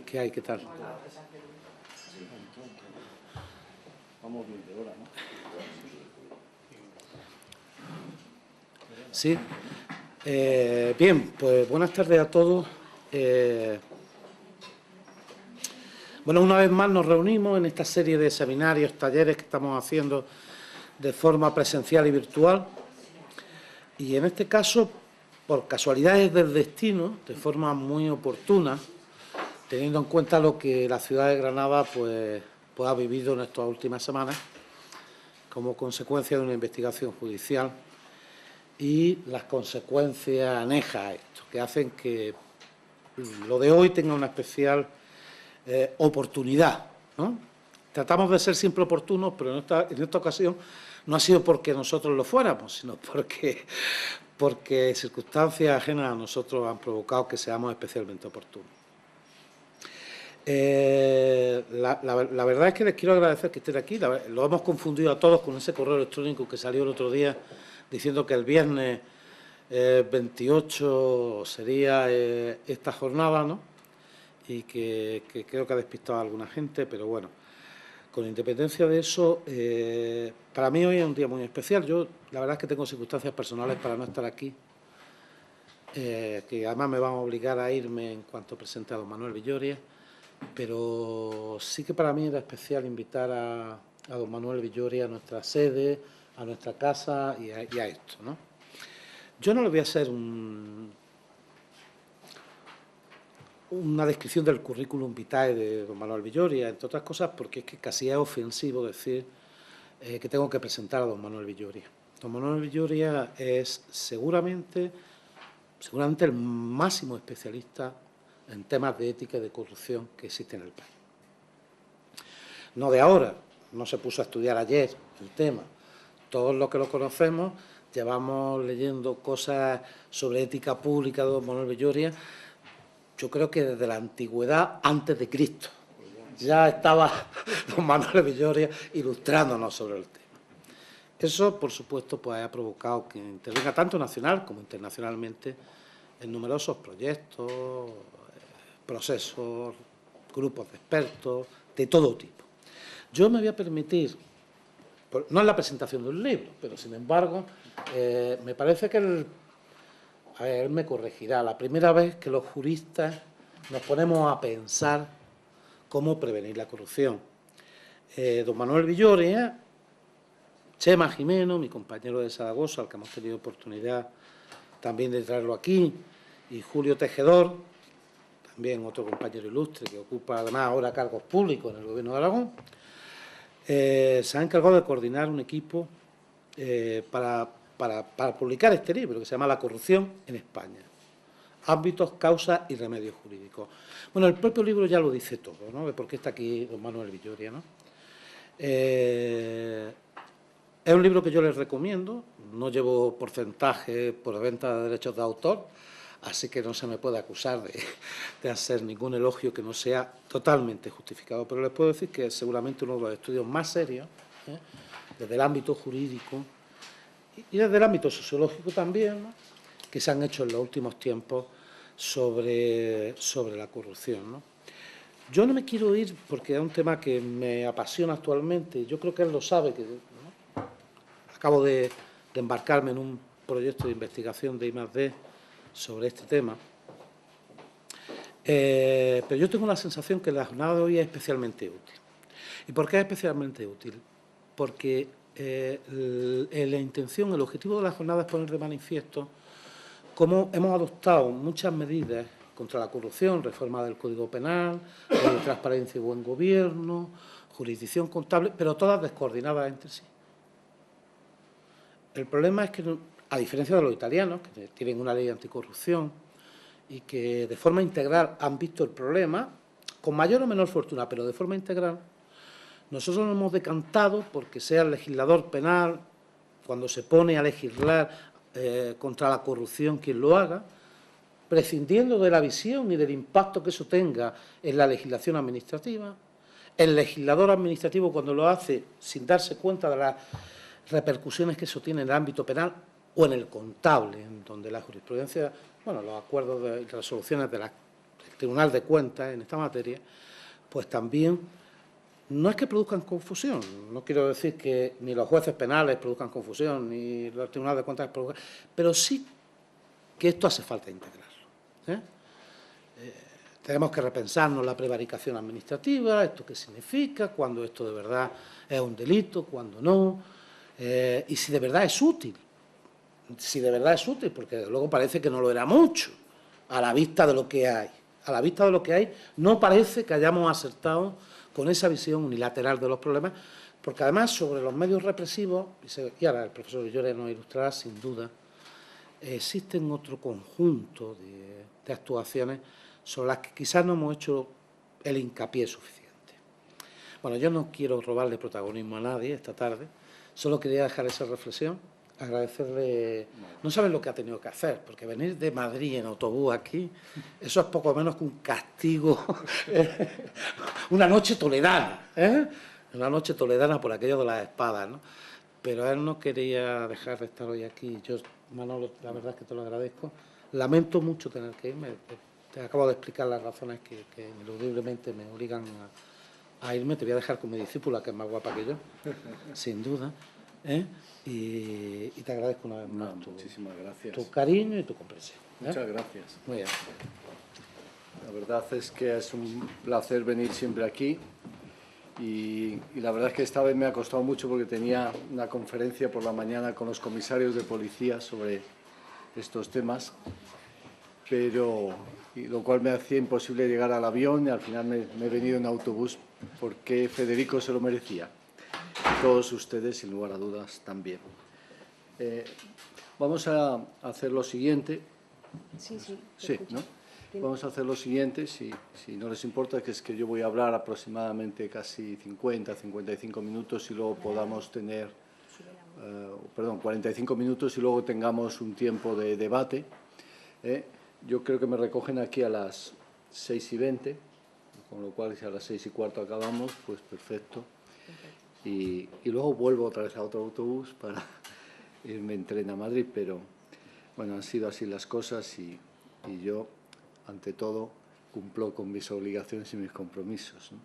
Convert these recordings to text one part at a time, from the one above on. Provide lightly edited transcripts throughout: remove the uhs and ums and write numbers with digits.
¿Qué hay? ¿Qué tal? Vamos bien de hora, ¿no? Sí. Bien, pues buenas tardes a todos. Bueno, una vez más nos reunimos en esta serie de seminarios, talleres que estamos haciendo de forma presencial y virtual. Y en este caso, por casualidades del destino, de forma muy oportuna, teniendo en cuenta lo que la ciudad de Granada pues ha vivido en estas últimas semanas como consecuencia de una investigación judicial y las consecuencias anejas a esto, que hacen que lo de hoy tenga una especial oportunidad, ¿no? Tratamos de ser siempre oportunos, pero en esta ocasión no ha sido porque nosotros lo fuéramos, sino porque circunstancias ajenas a nosotros han provocado que seamos especialmente oportunos. La verdad es que les quiero agradecer que estén aquí. Lo hemos confundido a todos con ese correo electrónico que salió el otro día diciendo que el viernes 28 sería esta jornada, ¿no? Y que creo que ha despistado a alguna gente, pero bueno, con independencia de eso, para mí hoy es un día muy especial. Yo, la verdad es que tengo circunstancias personales para no estar aquí, que además me van a obligar a irme en cuanto presente a don Manuel Villoria, pero sí que para mí era especial invitar a don Manuel Villoria a nuestra sede, a nuestra casa y a esto, ¿no? Yo no le voy a hacer una descripción del currículum vitae de don Manuel Villoria, entre otras cosas porque es que casi es ofensivo decir que tengo que presentar a don Manuel Villoria. Don Manuel Villoria es seguramente el máximo especialista en temas de ética y de corrupción que existe en el país. No de ahora, no se puso a estudiar ayer el tema. Todos los que lo conocemos llevamos leyendo cosas sobre ética pública de don Manuel Villoria, yo creo que desde la antigüedad antes de Cristo. Ya estaba don Manuel Villoria ilustrándonos sobre el tema. Eso, por supuesto, pues ha provocado que intervenga tanto nacional como internacionalmente en numerosos proyectos, procesos, grupos de expertos, de todo tipo. Yo me voy a permitir, no es la presentación de un libro, pero sin embargo, me parece que él me corregirá, la primera vez que los juristas nos ponemos a pensar cómo prevenir la corrupción. Don Manuel Villoria, Chema Jimeno, mi compañero de Zaragoza, al que hemos tenido oportunidad también de traerlo aquí, y Julio Tejedor, también otro compañero ilustre que ocupa además ahora cargos públicos en el Gobierno de Aragón, se ha encargado de coordinar un equipo para publicar este libro que se llama La corrupción en España, ámbitos, causas y remedios jurídicos. Bueno, el propio libro ya lo dice todo, ¿no? De por qué está aquí don Manuel Villoria, ¿no? Es un libro que yo les recomiendo, no llevo porcentaje por venta de derechos de autor, así que no se me puede acusar de hacer ningún elogio que no sea totalmente justificado, pero les puedo decir que es seguramente uno de los estudios más serios, desde el ámbito jurídico y desde el ámbito sociológico también, ¿no?, que se han hecho en los últimos tiempos sobre la corrupción, ¿no? Yo no me quiero ir porque es un tema que me apasiona actualmente, yo creo que él lo sabe, que ¿no?, acabo de embarcarme en un proyecto de investigación de I+D sobre este tema, pero yo tengo la sensación que la jornada de hoy es especialmente útil. ¿Y por qué es especialmente útil? Porque la intención, el objetivo de la jornada es poner de manifiesto cómo hemos adoptado muchas medidas contra la corrupción, reforma del Código Penal, ley de transparencia y buen gobierno, jurisdicción contable, pero todas descoordinadas entre sí. El problema es que, a diferencia de los italianos, que tienen una ley anticorrupción y que de forma integral han visto el problema, con mayor o menor fortuna, pero de forma integral, nosotros nos hemos decantado porque sea el legislador penal, cuando se pone a legislar contra la corrupción, quien lo haga, prescindiendo de la visión y del impacto que eso tenga en la legislación administrativa. El legislador administrativo, cuando lo hace sin darse cuenta de las repercusiones que eso tiene en el ámbito penal o en el contable, en donde la jurisprudencia, bueno, los acuerdos y resoluciones de las el Tribunal de Cuentas en esta materia, pues también no es que produzcan confusión. No quiero decir que ni los jueces penales produzcan confusión, ni los tribunales de cuentas produzcan, pero sí que esto hace falta integrarlo, ¿eh? Tenemos que repensarnos la prevaricación administrativa, esto qué significa, cuándo esto de verdad es un delito, cuándo no, y si de verdad es útil. Si de verdad es útil, porque luego parece que no lo era mucho, a la vista de lo que hay. A la vista de lo que hay, no parece que hayamos acertado con esa visión unilateral de los problemas, porque además sobre los medios represivos, y ahora el profesor Villores nos ilustrará sin duda, existen otro conjunto de actuaciones sobre las que quizás no hemos hecho el hincapié suficiente. Bueno, yo no quiero robarle protagonismo a nadie esta tarde, solo quería dejar esa reflexión, agradecerle, no saben lo que ha tenido que hacer, porque venir de Madrid en autobús aquí, eso es poco menos que un castigo, una noche toledana, una noche toledana por aquello de las espadas, ¿no? Pero él no quería dejar de estar hoy aquí. Yo, Manolo, la verdad es que te lo agradezco. Lamento mucho tener que irme. Te acabo de explicar las razones que ineludiblemente me obligan a irme. Te voy a dejar con mi discípula, que es más guapa que yo, sin duda, ¿eh? Y te agradezco una vez más muchísimas gracias. Tu cariño y tu comprensión, ¿eh? Muchas gracias. Muy bien. La verdad es que es un placer venir siempre aquí y la verdad es que esta vez me ha costado mucho porque tenía una conferencia por la mañana con los comisarios de policía sobre estos temas, pero lo cual me hacía imposible llegar al avión y al final me he venido en autobús porque Federico se lo merecía. Todos ustedes, sin lugar a dudas, también. Vamos a hacer lo siguiente. Sí, ¿no? Vamos a hacer lo siguiente, si no les importa, que es que yo voy a hablar aproximadamente casi 50-55 minutos y luego podamos tener, 45 minutos y luego tengamos un tiempo de debate. Yo creo que me recogen aquí a las 6:20, con lo cual si a las 6:15 acabamos, pues perfecto. Y luego vuelvo otra vez a otro autobús para irme en tren a Madrid, pero bueno, han sido así las cosas y yo, ante todo, cumplo con mis obligaciones y mis compromisos, ¿no?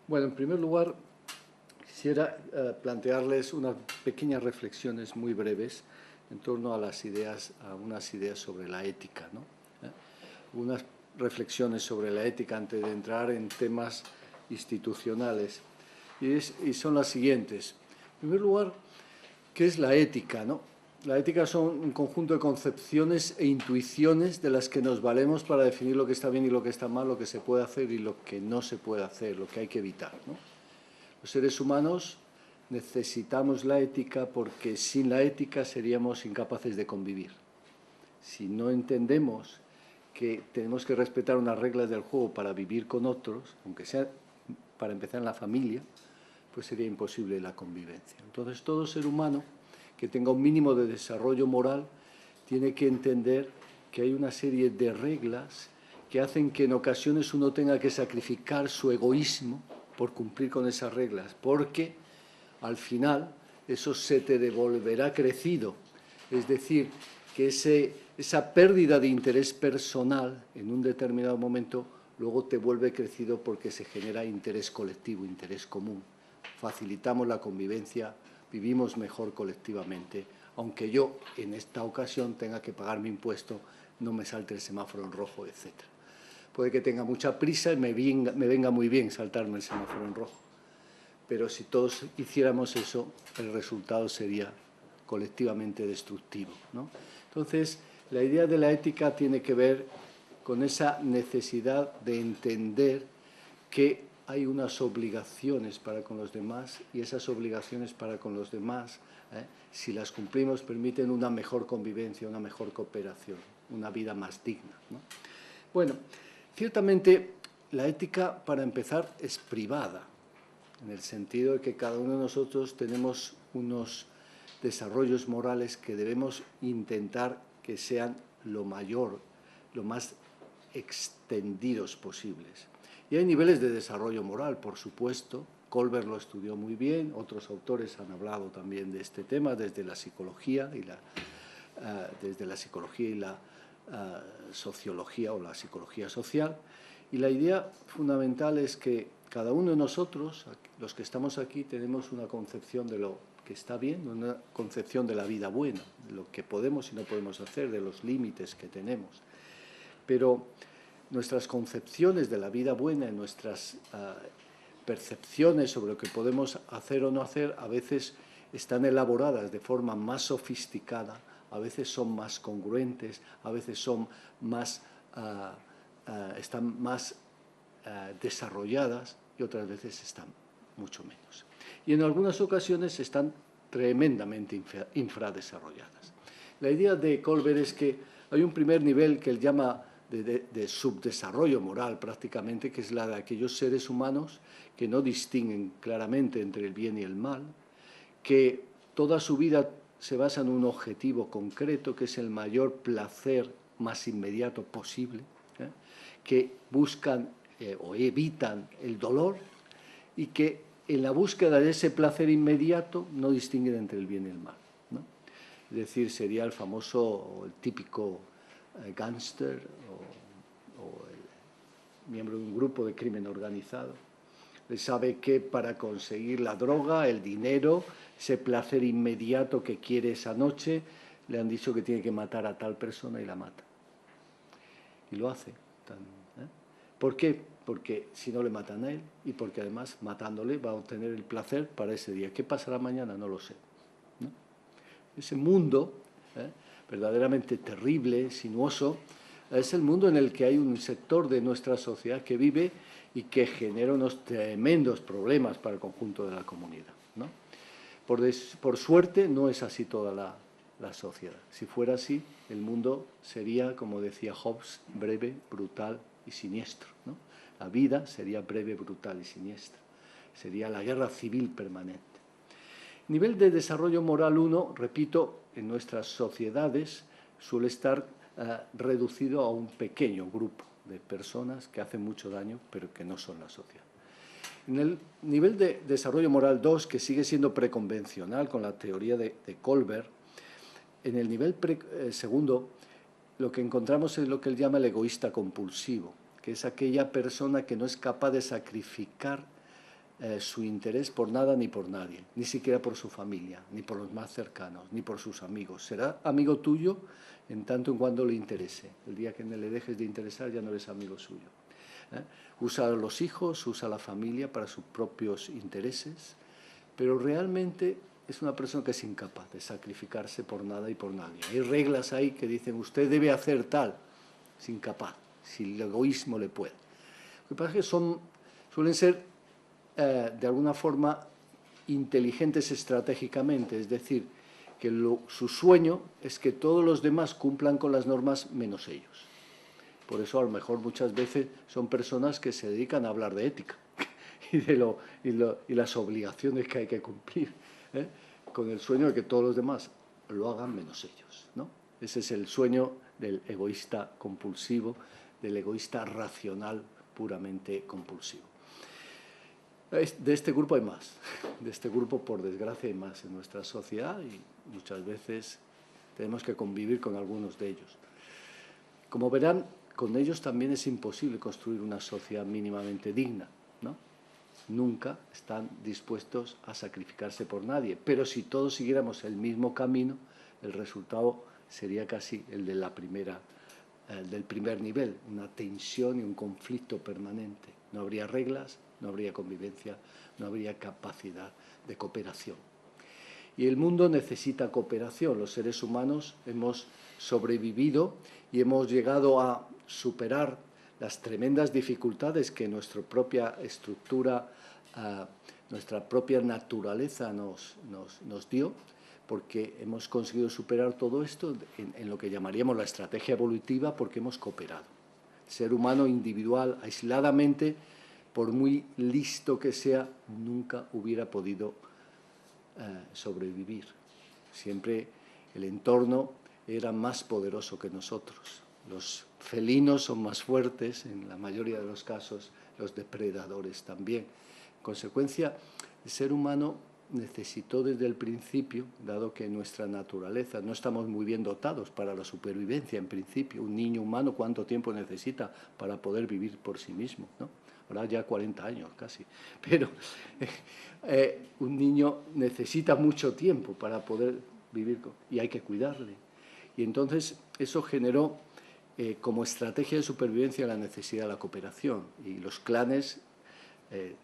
Bueno, en primer lugar, quisiera plantearles unas pequeñas reflexiones muy breves en torno a unas ideas sobre la ética, ¿no? Unas reflexiones sobre la ética antes de entrar en temas institucionales. Y son las siguientes. En primer lugar, ¿qué es la ética, no? La ética son un conjunto de concepciones e intuiciones de las que nos valemos para definir lo que está bien y lo que está mal, lo que se puede hacer y lo que no se puede hacer, lo que hay que evitar, ¿no? Los seres humanos necesitamos la ética porque sin la ética seríamos incapaces de convivir. Si no entendemos que tenemos que respetar unas reglas del juego para vivir con otros, aunque sea para empezar en la familia, pues sería imposible la convivencia. Entonces, todo ser humano que tenga un mínimo de desarrollo moral tiene que entender que hay una serie de reglas que hacen que en ocasiones uno tenga que sacrificar su egoísmo por cumplir con esas reglas, porque al final eso se te devolverá crecido. Es decir, que esa pérdida de interés personal en un determinado momento luego te vuelve crecido porque se genera interés colectivo, interés común. Facilitamos la convivencia, vivimos mejor colectivamente, aunque yo en esta ocasión tenga que pagar mi impuesto, no me salte el semáforo en rojo, etc. Puede que tenga mucha prisa y me venga muy bien saltarme el semáforo en rojo, pero si todos hiciéramos eso, el resultado sería colectivamente destructivo, ¿no? Entonces, la idea de la ética tiene que ver con esa necesidad de entender que hay unas obligaciones para con los demás y esas obligaciones para con los demás, si las cumplimos, permiten una mejor convivencia, una mejor cooperación, una vida más digna, ¿no? Bueno, ciertamente la ética, para empezar, es privada, en el sentido de que cada uno de nosotros tenemos unos desarrollos morales que debemos intentar que sean lo más extendidos posibles. Y hay niveles de desarrollo moral, por supuesto. Kohlberg lo estudió muy bien, otros autores han hablado también de este tema desde la psicología y la sociología o la psicología social. Y la idea fundamental es que cada uno de nosotros, los que estamos aquí, tenemos una concepción de lo que está bien, una concepción de la vida buena, de lo que podemos y no podemos hacer, de los límites que tenemos. Pero nuestras concepciones de la vida buena, nuestras percepciones sobre lo que podemos hacer o no hacer, a veces están elaboradas de forma más sofisticada, a veces son más congruentes, a veces son más, están más desarrolladas y otras veces están mucho menos. Y en algunas ocasiones están tremendamente infradesarrolladas. La idea de Colbert es que hay un primer nivel que él llama de subdesarrollo moral prácticamente, que es la de aquellos seres humanos que no distinguen claramente entre el bien y el mal, que toda su vida se basa en un objetivo concreto, que es el mayor placer más inmediato posible, que buscan o evitan el dolor y que en la búsqueda de ese placer inmediato no distinguen entre el bien y el mal, ¿no? Es decir, sería el famoso, el típico gángster o el miembro de un grupo de crimen organizado. Él sabe que para conseguir la droga, el dinero, ese placer inmediato que quiere esa noche, le han dicho que tiene que matar a tal persona y la mata. Y lo hace. ¿Por qué? Porque si no le matan a él y porque además matándole va a obtener el placer para ese día. ¿Qué pasará mañana? No lo sé, ¿no? Ese mundo verdaderamente terrible, sinuoso, es el mundo en el que hay un sector de nuestra sociedad que vive y que genera unos tremendos problemas para el conjunto de la comunidad, ¿no? Por suerte no es así toda la sociedad. Si fuera así, el mundo sería, como decía Hobbes, breve, brutal y siniestro, ¿no? La vida sería breve, brutal y siniestra. Sería la guerra civil permanente. Nivel de desarrollo moral 1, repito, en nuestras sociedades suele estar reducido a un pequeño grupo de personas que hacen mucho daño, pero que no son la sociedad. En el nivel de desarrollo moral 2, que sigue siendo preconvencional con la teoría de Colbert, en el nivel segundo, lo que encontramos es lo que él llama el egoísta compulsivo, que es aquella persona que no es capaz de sacrificar su interés por nada ni por nadie, ni siquiera por su familia, ni por los más cercanos, ni por sus amigos. Será amigo tuyo en tanto en cuanto le interese. El día que le dejes de interesar ya no eres amigo suyo. Usa a los hijos, usa a la familia para sus propios intereses, pero realmente es una persona que es incapaz de sacrificarse por nada y por nadie. Hay reglas ahí que dicen, usted debe hacer tal, es incapaz, si el egoísmo le puede. Lo que pasa es que suelen ser de alguna forma inteligentes estratégicamente, es decir, que su sueño es que todos los demás cumplan con las normas menos ellos. Por eso a lo mejor muchas veces son personas que se dedican a hablar de ética y las obligaciones que hay que cumplir, con el sueño de que todos los demás lo hagan menos ellos, ¿no? Ese es el sueño del egoísta compulsivo, del egoísta racional puramente compulsivo. De este grupo hay más, de este grupo por desgracia hay más en nuestra sociedad y muchas veces tenemos que convivir con algunos de ellos. Como verán, con ellos también es imposible construir una sociedad mínimamente digna, ¿no? Nunca están dispuestos a sacrificarse por nadie, pero si todos siguiéramos el mismo camino, el resultado sería casi el de del primer nivel, una tensión y un conflicto permanente. No habría reglas, no habría convivencia, no habría capacidad de cooperación. Y el mundo necesita cooperación. Los seres humanos hemos sobrevivido y hemos llegado a superar las tremendas dificultades que nuestra propia estructura, nuestra propia naturaleza nos dio, porque hemos conseguido superar todo esto en lo que llamaríamos la estrategia evolutiva, porque hemos cooperado. El ser humano individual, aisladamente, por muy listo que sea, nunca hubiera podido sobrevivir. Siempre el entorno era más poderoso que nosotros. Los felinos son más fuertes, en la mayoría de los casos, los depredadores también. En consecuencia, el ser humano necesitó desde el principio, dado que nuestra naturaleza no estamos muy bien dotados para la supervivencia en principio. Un niño humano, ¿cuánto tiempo necesita para poder vivir por sí mismo, ¿no? Ahora ya 40 años casi, pero un niño necesita mucho tiempo para poder vivir y hay que cuidarle. Y entonces eso generó como estrategia de supervivencia la necesidad de la cooperación, y los clanes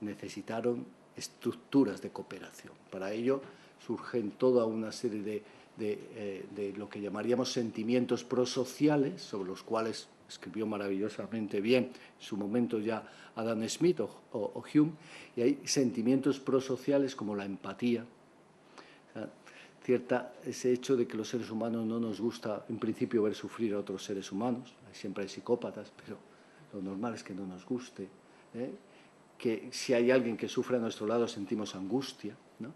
necesitaron estructuras de cooperación. Para ello surgen toda una serie de lo que llamaríamos sentimientos prosociales, sobre los cuales escribió maravillosamente bien en su momento ya Adam Smith o Hume, y hay sentimientos prosociales como la empatía, ese hecho de que los seres humanos no nos gusta en principio ver sufrir a otros seres humanos. Siempre hay psicópatas, pero lo normal es que no nos guste, que si hay alguien que sufre a nuestro lado sentimos angustia, ¿no?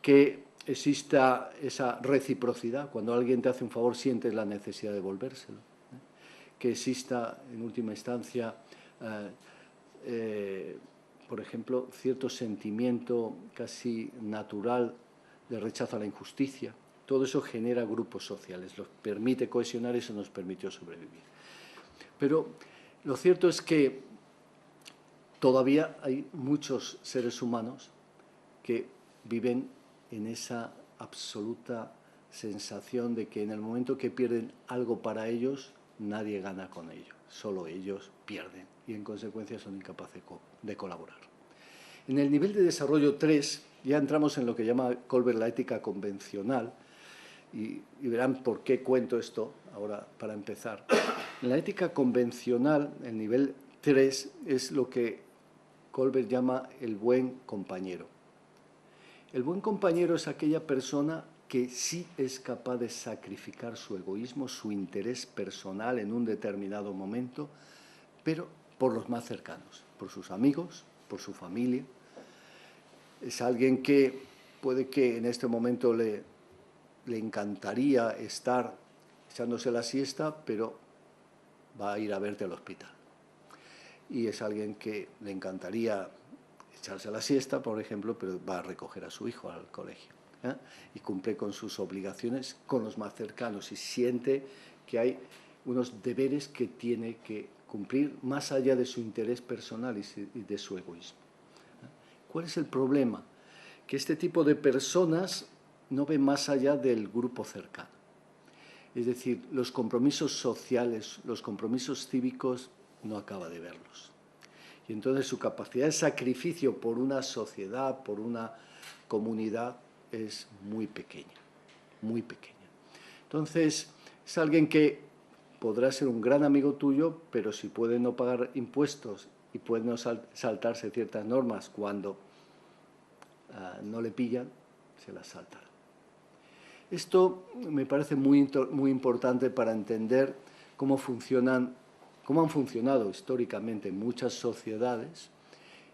Que exista esa reciprocidad, cuando alguien te hace un favor sientes la necesidad de devolvérselo, que exista en última instancia por ejemplo cierto sentimiento casi natural de rechazo a la injusticia. Todo eso genera grupos sociales, los permite cohesionar y eso nos permitió sobrevivir. Pero lo cierto es que todavía hay muchos seres humanos que viven en esa absoluta sensación de que en el momento que pierden algo para ellos, nadie gana con ello, solo ellos pierden y en consecuencia son incapaces de colaborar. En el nivel de desarrollo 3 ya entramos en lo que llama Kohlberg la ética convencional, y verán por qué cuento esto ahora para empezar. En la ética convencional, el nivel 3 es lo que Kohlberg llama el buen compañero. El buen compañero es aquella persona que sí es capaz de sacrificar su egoísmo, su interés personal en un determinado momento, pero por los más cercanos, por sus amigos, por su familia. Es alguien que puede que en este momento le encantaría estar echándose la siesta, pero va a ir a verte al hospital. Y es alguien que le encantaría echarse la siesta, por ejemplo, pero va a recoger a su hijo al colegio, y cumple con sus obligaciones con los más cercanos y siente que hay unos deberes que tiene que cumplir más allá de su interés personal y de su egoísmo. ¿Cuál es el problema? Que este tipo de personas no ve más allá del grupo cercano. Es decir, los compromisos sociales, los compromisos cívicos, no acaba de verlos. Y entonces su capacidad de sacrificio por una sociedad, por una comunidad, es muy pequeña, muy pequeña. Entonces, es alguien que podrá ser un gran amigo tuyo, pero si puede no pagar impuestos y puede no saltarse ciertas normas cuando no le pillan, se las saltará. Esto me parece muy importante para entender cómo han funcionado históricamente muchas sociedades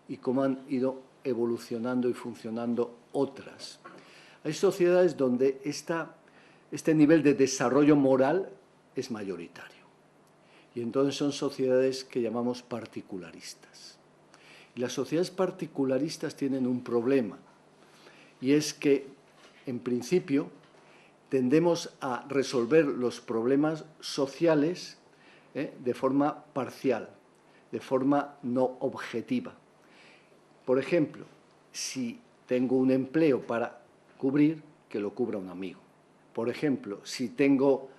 y cómo han ido evolucionando y funcionando otras. Hay sociedades donde este nivel de desarrollo moral es mayoritario. Y entonces son sociedades que llamamos particularistas. Y las sociedades particularistas tienen un problema, y es que, en principio, tendemos a resolver los problemas sociales de forma parcial, de forma no objetiva. Por ejemplo, si tengo un empleo para cubrir, que lo cubra un amigo. Por ejemplo, si tengo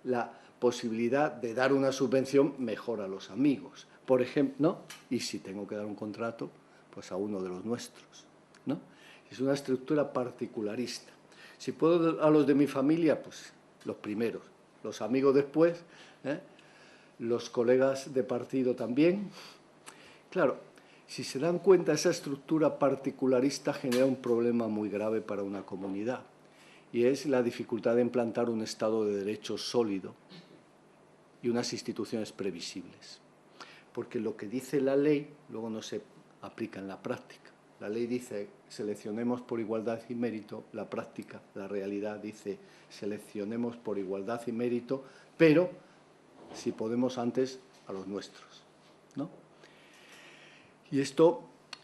la posibilidad de dar una subvención, mejor a los amigos. Por ejemplo, ¿no? Y si tengo que dar un contrato, pues a uno de los nuestros, ¿no? Es una estructura particularista. Si puedo a los de mi familia, pues los primeros, los amigos después, los colegas de partido también. Claro, si se dan cuenta, esa estructura particularista genera un problema muy grave para una comunidad, y es la dificultad de implantar un Estado de Derecho sólido y unas instituciones previsibles. Porque lo que dice la ley luego no se aplica en la práctica. La ley dice seleccionemos por igualdad y mérito, la práctica, la realidad dice seleccionemos por igualdad y mérito, pero si podemos antes a los nuestros, ¿no? Y esto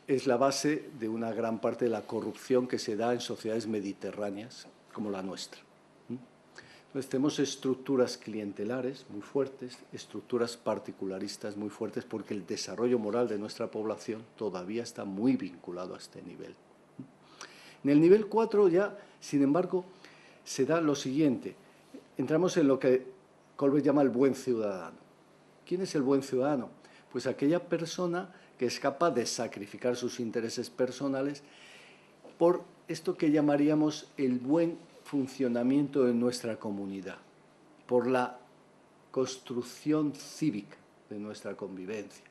es la base de una gran parte de la corrupción que se da en sociedades mediterráneas como la nuestra. Entonces, tenemos estructuras clientelares muy fuertes, estructuras particularistas muy fuertes, porque el desarrollo moral de nuestra población todavía está muy vinculado a este nivel. En el nivel 4 ya, sin embargo, se da lo siguiente. Entramos en lo que Colbert llama el buen ciudadano. ¿Quién es el buen ciudadano? Pues aquella persona que es capaz de sacrificar sus intereses personales por esto que llamaríamos el buen funcionamiento de nuestra comunidad, por la construcción cívica de nuestra convivencia.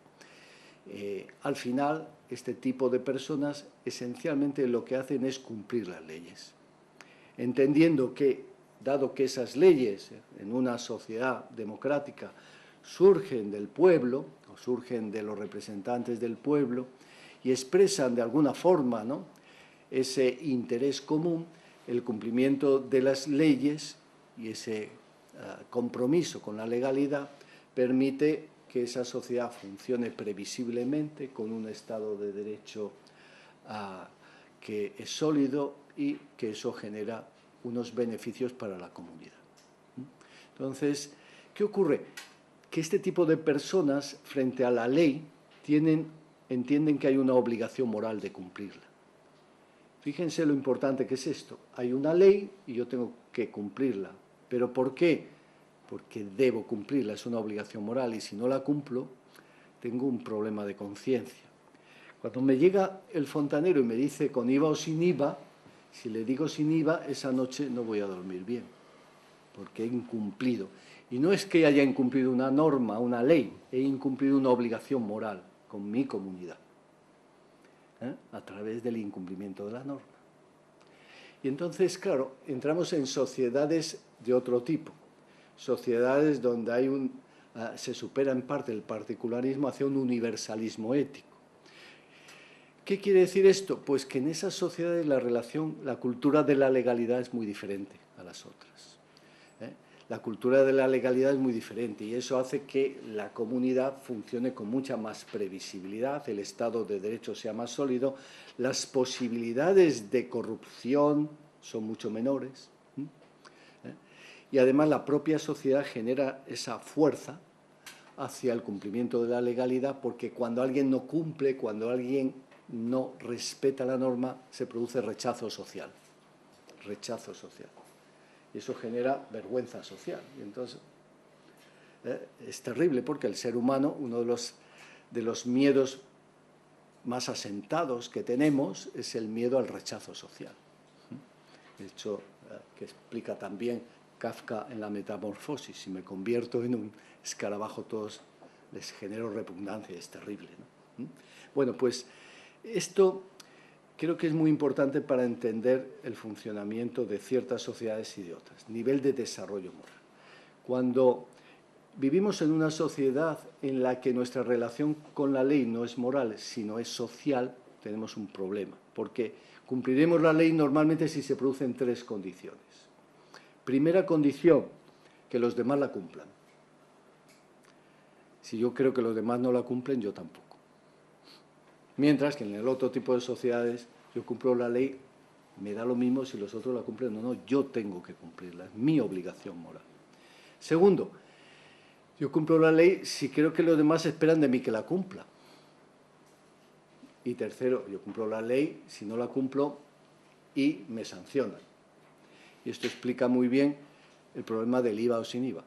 Al final, este tipo de personas esencialmente lo que hacen es cumplir las leyes, entendiendo que, dado que esas leyes en una sociedad democrática surgen del pueblo, o surgen de los representantes del pueblo, y expresan de alguna forma, ¿no?, ese interés común, el cumplimiento de las leyes y ese compromiso con la legalidad permite que esa sociedad funcione previsiblemente, con un Estado de Derecho que es sólido y que eso genera unos beneficios para la comunidad. Entonces, ¿qué ocurre? Que este tipo de personas, frente a la ley, entienden que hay una obligación moral de cumplirla. Fíjense lo importante que es esto. Hay una ley y yo tengo que cumplirla. ¿Pero por qué? Porque debo cumplirla, es una obligación moral, y si no la cumplo, tengo un problema de conciencia. Cuando me llega el fontanero y me dice con IVA o sin IVA, si le digo sin IVA, esa noche no voy a dormir bien, porque he incumplido. Y no es que haya incumplido una norma, una ley, he incumplido una obligación moral con mi comunidad, a través del incumplimiento de la norma. Y entonces, claro, entramos en sociedades de otro tipo, sociedades donde se supera en parte el particularismo hacia un universalismo ético. ¿Qué quiere decir esto? Pues que en esas sociedades la cultura de la legalidad es muy diferente a las otras. La cultura de la legalidad es muy diferente y eso hace que la comunidad funcione con mucha más previsibilidad, el Estado de Derecho sea más sólido, las posibilidades de corrupción son mucho menores. Y además la propia sociedad genera esa fuerza hacia el cumplimiento de la legalidad, porque cuando alguien no cumple, cuando alguien no respeta la norma, se produce rechazo social. Rechazo social. Y eso genera vergüenza social. Y entonces es terrible, porque el ser humano, uno de los miedos más asentados que tenemos es el miedo al rechazo social. De hecho, que explica también Kafka en la Metamorfosis: si me convierto en un escarabajo, todos les genero repugnancia, es terrible, ¿no? Bueno, pues esto creo que es muy importante para entender el funcionamiento de ciertas sociedades y de otras. Nivel de desarrollo moral. Cuando vivimos en una sociedad en la que nuestra relación con la ley no es moral, sino es social, tenemos un problema, porque cumpliremos la ley normalmente si se producen tres condiciones. Primera condición, que los demás la cumplan. Si yo creo que los demás no la cumplen, yo tampoco. Mientras que en el otro tipo de sociedades, yo cumplo la ley, me da lo mismo si los otros la cumplen o no, yo tengo que cumplirla, es mi obligación moral. Segundo, yo cumplo la ley si creo que los demás esperan de mí que la cumpla. Y tercero, yo cumplo la ley si no la cumplo y me sancionan. Y esto explica muy bien el problema del IVA o sin IVA.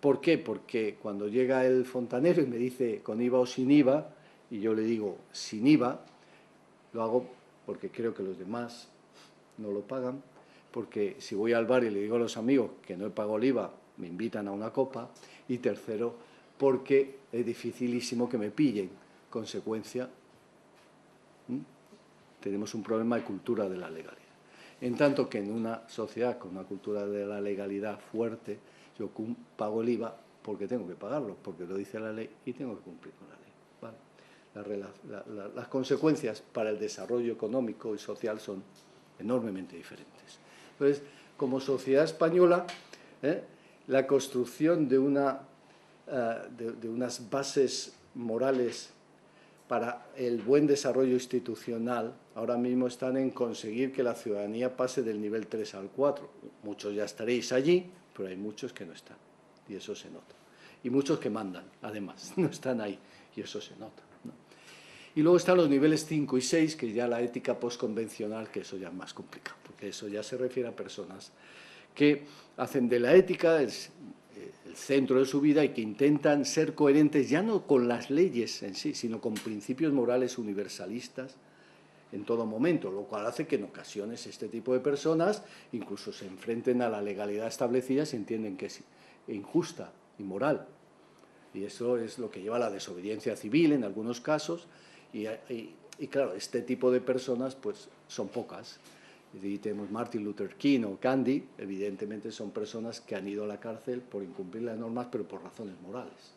¿Por qué? Porque cuando llega el fontanero y me dice con IVA o sin IVA, y yo le digo sin IVA, lo hago porque creo que los demás no lo pagan, porque si voy al bar y le digo a los amigos que no he pagado el IVA, me invitan a una copa, y tercero, porque es dificilísimo que me pillen. Consecuencia, tenemos un problema de cultura de la legalidad. En tanto que en una sociedad con una cultura de la legalidad fuerte, yo pago el IVA porque tengo que pagarlo, porque lo dice la ley y tengo que cumplir con la ley. ¿Vale? Las consecuencias para el desarrollo económico y social son enormemente diferentes. Entonces, como sociedad española, la construcción de unas bases morales para el buen desarrollo institucional ahora mismo están en conseguir que la ciudadanía pase del nivel 3 al 4. Muchos ya estaréis allí, pero hay muchos que no están, y eso se nota. Y muchos que mandan, además, no están ahí, y eso se nota, ¿no? Y luego están los niveles 5 y 6, que ya la ética postconvencional, que eso ya es más complicado, porque eso ya se refiere a personas que hacen de la ética el centro de su vida y que intentan ser coherentes ya no con las leyes en sí, sino con principios morales universalistas en todo momento, lo cual hace que en ocasiones este tipo de personas incluso se enfrenten a la legalidad establecida si entienden que es injusta, inmoral. Y eso es lo que lleva a la desobediencia civil en algunos casos. Y claro, este tipo de personas pues son pocas. Y tenemos Martin Luther King o Gandhi, evidentemente son personas que han ido a la cárcel por incumplir las normas, pero por razones morales.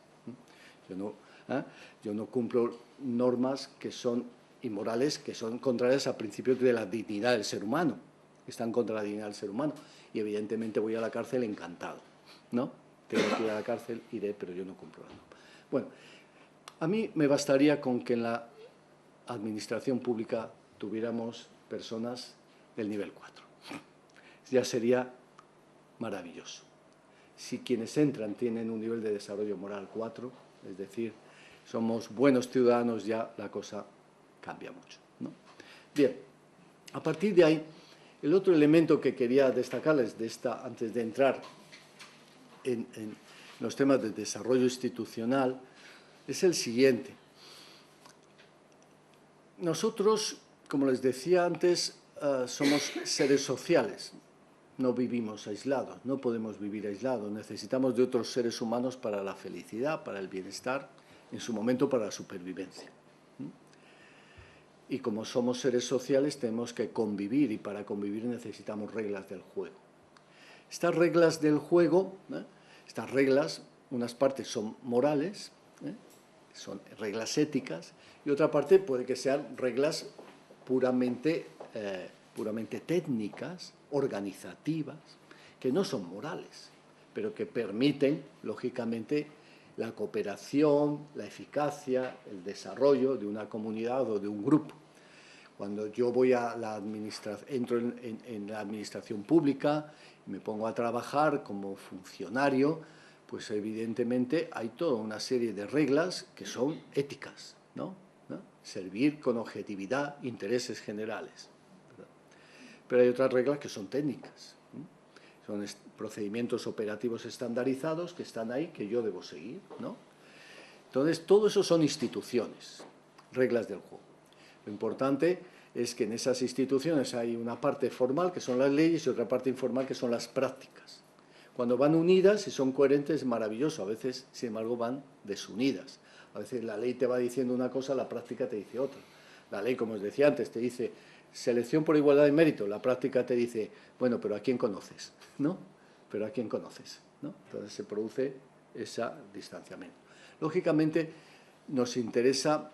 Yo no cumplo normas que son inmorales, que son contrarias a principios de la dignidad del ser humano, que están contra la dignidad del ser humano. Y evidentemente voy a la cárcel encantado, ¿no? Tengo que ir a la cárcel, iré, pero yo no cumplo la norma. Bueno, a mí me bastaría con que en la administración pública tuviéramos personas del nivel 4. Ya sería maravilloso. Si quienes entran tienen un nivel de desarrollo moral 4, es decir, somos buenos ciudadanos, ya la cosa cambia mucho, ¿no? Bien, a partir de ahí, el otro elemento que quería destacarles antes de entrar en los temas de desarrollo institucional es el siguiente. Nosotros, como les decía antes, somos seres sociales, no vivimos aislados, no podemos vivir aislados, necesitamos de otros seres humanos para la felicidad, para el bienestar, en su momento para la supervivencia. Y como somos seres sociales tenemos que convivir, y para convivir necesitamos reglas del juego. Estas reglas del juego, estas reglas, unas partes son morales, son reglas éticas, y otra parte puede que sean reglas puramente técnicas, organizativas, que no son morales, pero que permiten, lógicamente, la cooperación, la eficacia, el desarrollo de una comunidad o de un grupo. Cuando yo voy a entro en la administración pública y me pongo a trabajar como funcionario, pues evidentemente hay toda una serie de reglas que son éticas, ¿no? Servir con objetividad, intereses generales. Pero hay otras reglas que son técnicas, son procedimientos operativos estandarizados que están ahí, que yo debo seguir, ¿no? Entonces, todo eso son instituciones, reglas del juego. Lo importante es que en esas instituciones hay una parte formal, que son las leyes, y otra parte informal, que son las prácticas. Cuando van unidas y son coherentes, es maravilloso. A veces, sin embargo, van desunidas. A veces la ley te va diciendo una cosa, la práctica te dice otra. La ley, como os decía antes, te dice selección por igualdad de mérito. La práctica te dice, bueno, pero ¿a quién conoces? ¿No? Pero ¿a quién conoces? ¿No? Entonces se produce ese distanciamiento. Lógicamente, nos interesa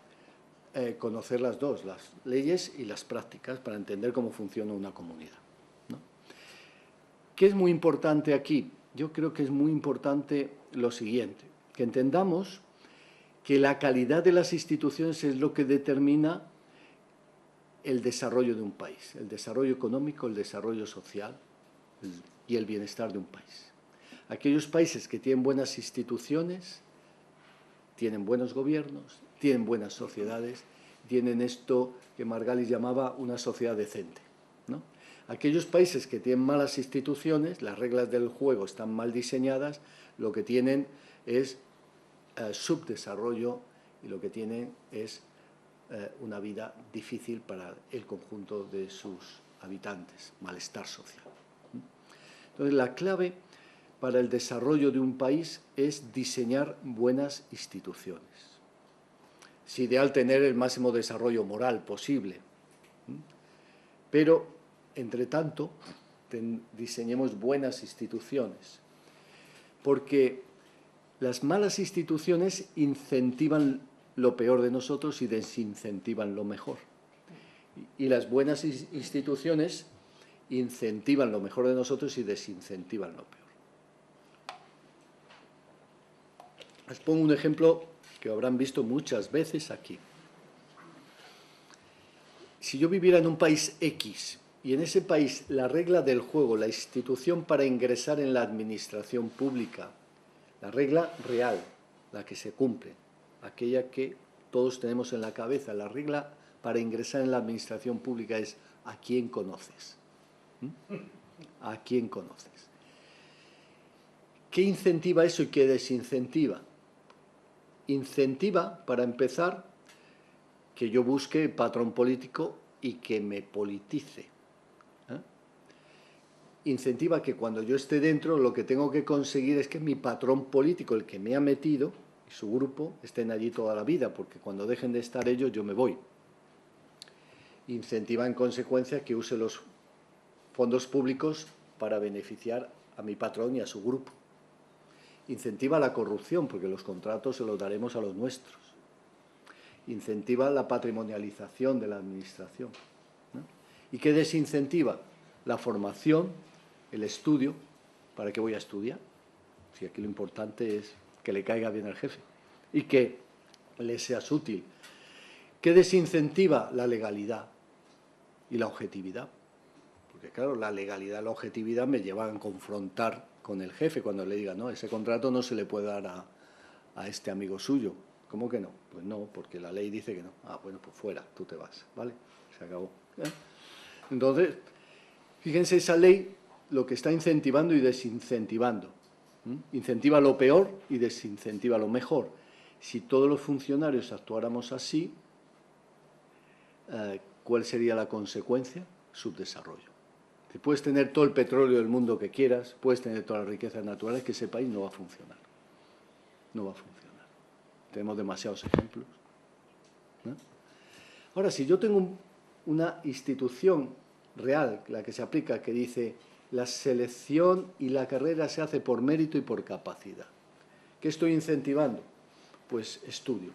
conocer las dos, las leyes y las prácticas, para entender cómo funciona una comunidad, ¿no? ¿Qué es muy importante aquí? Yo creo que es muy importante lo siguiente, que entendamos que la calidad de las instituciones es lo que determina el desarrollo de un país, el desarrollo económico, el desarrollo social y el bienestar de un país. Aquellos países que tienen buenas instituciones, tienen buenos gobiernos, tienen buenas sociedades, tienen esto que Margalis llamaba una sociedad decente, ¿no? Aquellos países que tienen malas instituciones, las reglas del juego están mal diseñadas, lo que tienen es subdesarrollo, y lo que tienen es una vida difícil para el conjunto de sus habitantes, malestar social. Entonces, la clave para el desarrollo de un país es diseñar buenas instituciones. Es ideal tener el máximo desarrollo moral posible, pero, entre tanto, diseñemos buenas instituciones, porque las malas instituciones incentivan lo peor de nosotros y desincentivan lo mejor. Y las buenas instituciones incentivan lo mejor de nosotros y desincentivan lo peor. Les pongo un ejemplo que habrán visto muchas veces aquí. si yo viviera en un país X y en ese país la regla del juego, la institución para ingresar en la administración pública, la regla real, la que se cumple, aquella que todos tenemos en la cabeza, la regla para ingresar en la administración pública es ¿a quién conoces? ¿A quién conoces? ¿Qué incentiva eso y qué desincentiva? Incentiva, para empezar, que yo busque patrón político y que me politice. Incentiva que cuando yo esté dentro lo que tengo que conseguir es que mi patrón político, el que me ha metido, y su grupo, estén allí toda la vida, porque cuando dejen de estar ellos yo me voy. Incentiva en consecuencia que use los fondos públicos para beneficiar a mi patrón y a su grupo. Incentiva la corrupción, porque los contratos se los daremos a los nuestros. Incentiva la patrimonialización de la administración, ¿no? ¿Y qué desincentiva? La formación, el estudio. ¿Para qué voy a estudiar? Si aquí lo importante es que le caiga bien al jefe y que le seas útil. ¿Qué desincentiva? La legalidad y la objetividad. Porque claro, la legalidad y la objetividad me llevan a confrontar con el jefe cuando le diga, no, ese contrato no se le puede dar a este amigo suyo. ¿Cómo que no? Pues no, porque la ley dice que no. Ah, bueno, pues fuera, tú te vas, ¿vale? Se acabó. Entonces, fíjense, esa ley lo que está incentivando y desincentivando. Incentiva lo peor y desincentiva lo mejor. Si todos los funcionarios actuáramos así, ¿cuál sería la consecuencia? Subdesarrollo. Si puedes tener todo el petróleo del mundo que quieras, puedes tener todas las riquezas naturales, que ese país no va a funcionar. No va a funcionar. Tenemos demasiados ejemplos, ¿no? Ahora, si yo tengo una institución real, la que se aplica, que dice la selección y la carrera se hace por mérito y por capacidad. ¿Qué estoy incentivando? Pues estudio,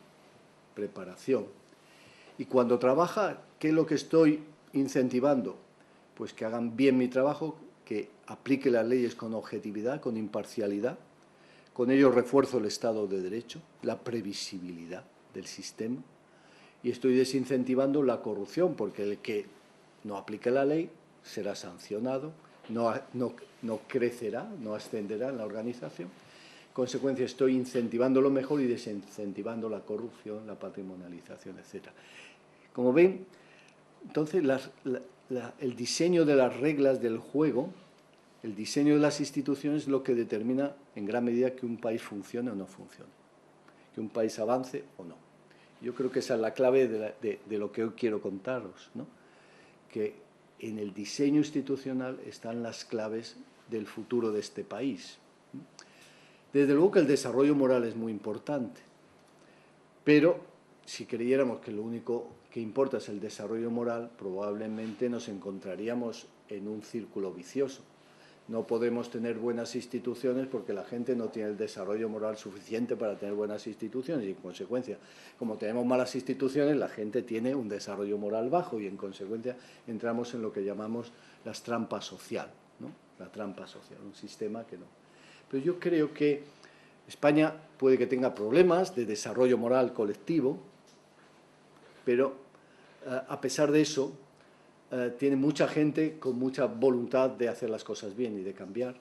preparación. Y cuando trabaja, ¿qué es lo que estoy incentivando? Pues que hagan bien mi trabajo, que aplique las leyes con objetividad, con imparcialidad. Con ello refuerzo el Estado de Derecho, la previsibilidad del sistema. Y estoy desincentivando la corrupción, porque el que no aplique la ley será sancionado, no crecerá, no ascenderá en la organización. En consecuencia, estoy incentivando lo mejor y desincentivando la corrupción, la patrimonialización, etc. Como ven, entonces el diseño de las reglas del juego, el diseño de las instituciones es lo que determina en gran medida que un país funcione o no funcione, que un país avance o no. Yo creo que esa es la clave de lo que hoy quiero contaros, ¿no? Que en el diseño institucional están las claves del futuro de este país. Desde luego que el desarrollo moral es muy importante, pero si creyéramos que lo único que importa es el desarrollo moral, probablemente nos encontraríamos en un círculo vicioso. No podemos tener buenas instituciones porque la gente no tiene el desarrollo moral suficiente para tener buenas instituciones y, en consecuencia, como tenemos malas instituciones, la gente tiene un desarrollo moral bajo y, en consecuencia, entramos en lo que llamamos las trampas social, ¿no? La trampa social, un sistema que no. Pero yo creo que España puede que tenga problemas de desarrollo moral colectivo, pero a pesar de eso, tiene mucha gente con mucha voluntad de hacer las cosas bien y de cambiar,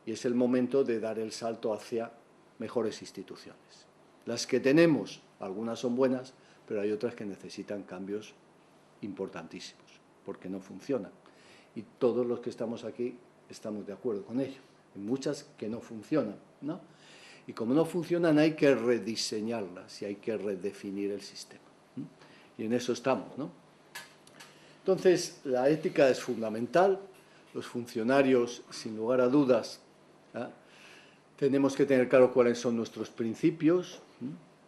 y es el momento de dar el salto hacia mejores instituciones. Las que tenemos, algunas son buenas, pero hay otras que necesitan cambios importantísimos, porque no funcionan. Y todos los que estamos aquí estamos de acuerdo con ello. Hay muchas que no funcionan, ¿no? Y como no funcionan, hay que rediseñarlas y hay que redefinir el sistema, ¿no? Y en eso estamos, ¿no? Entonces, la ética es fundamental. Los funcionarios, sin lugar a dudas, tenemos que tener claro cuáles son nuestros principios,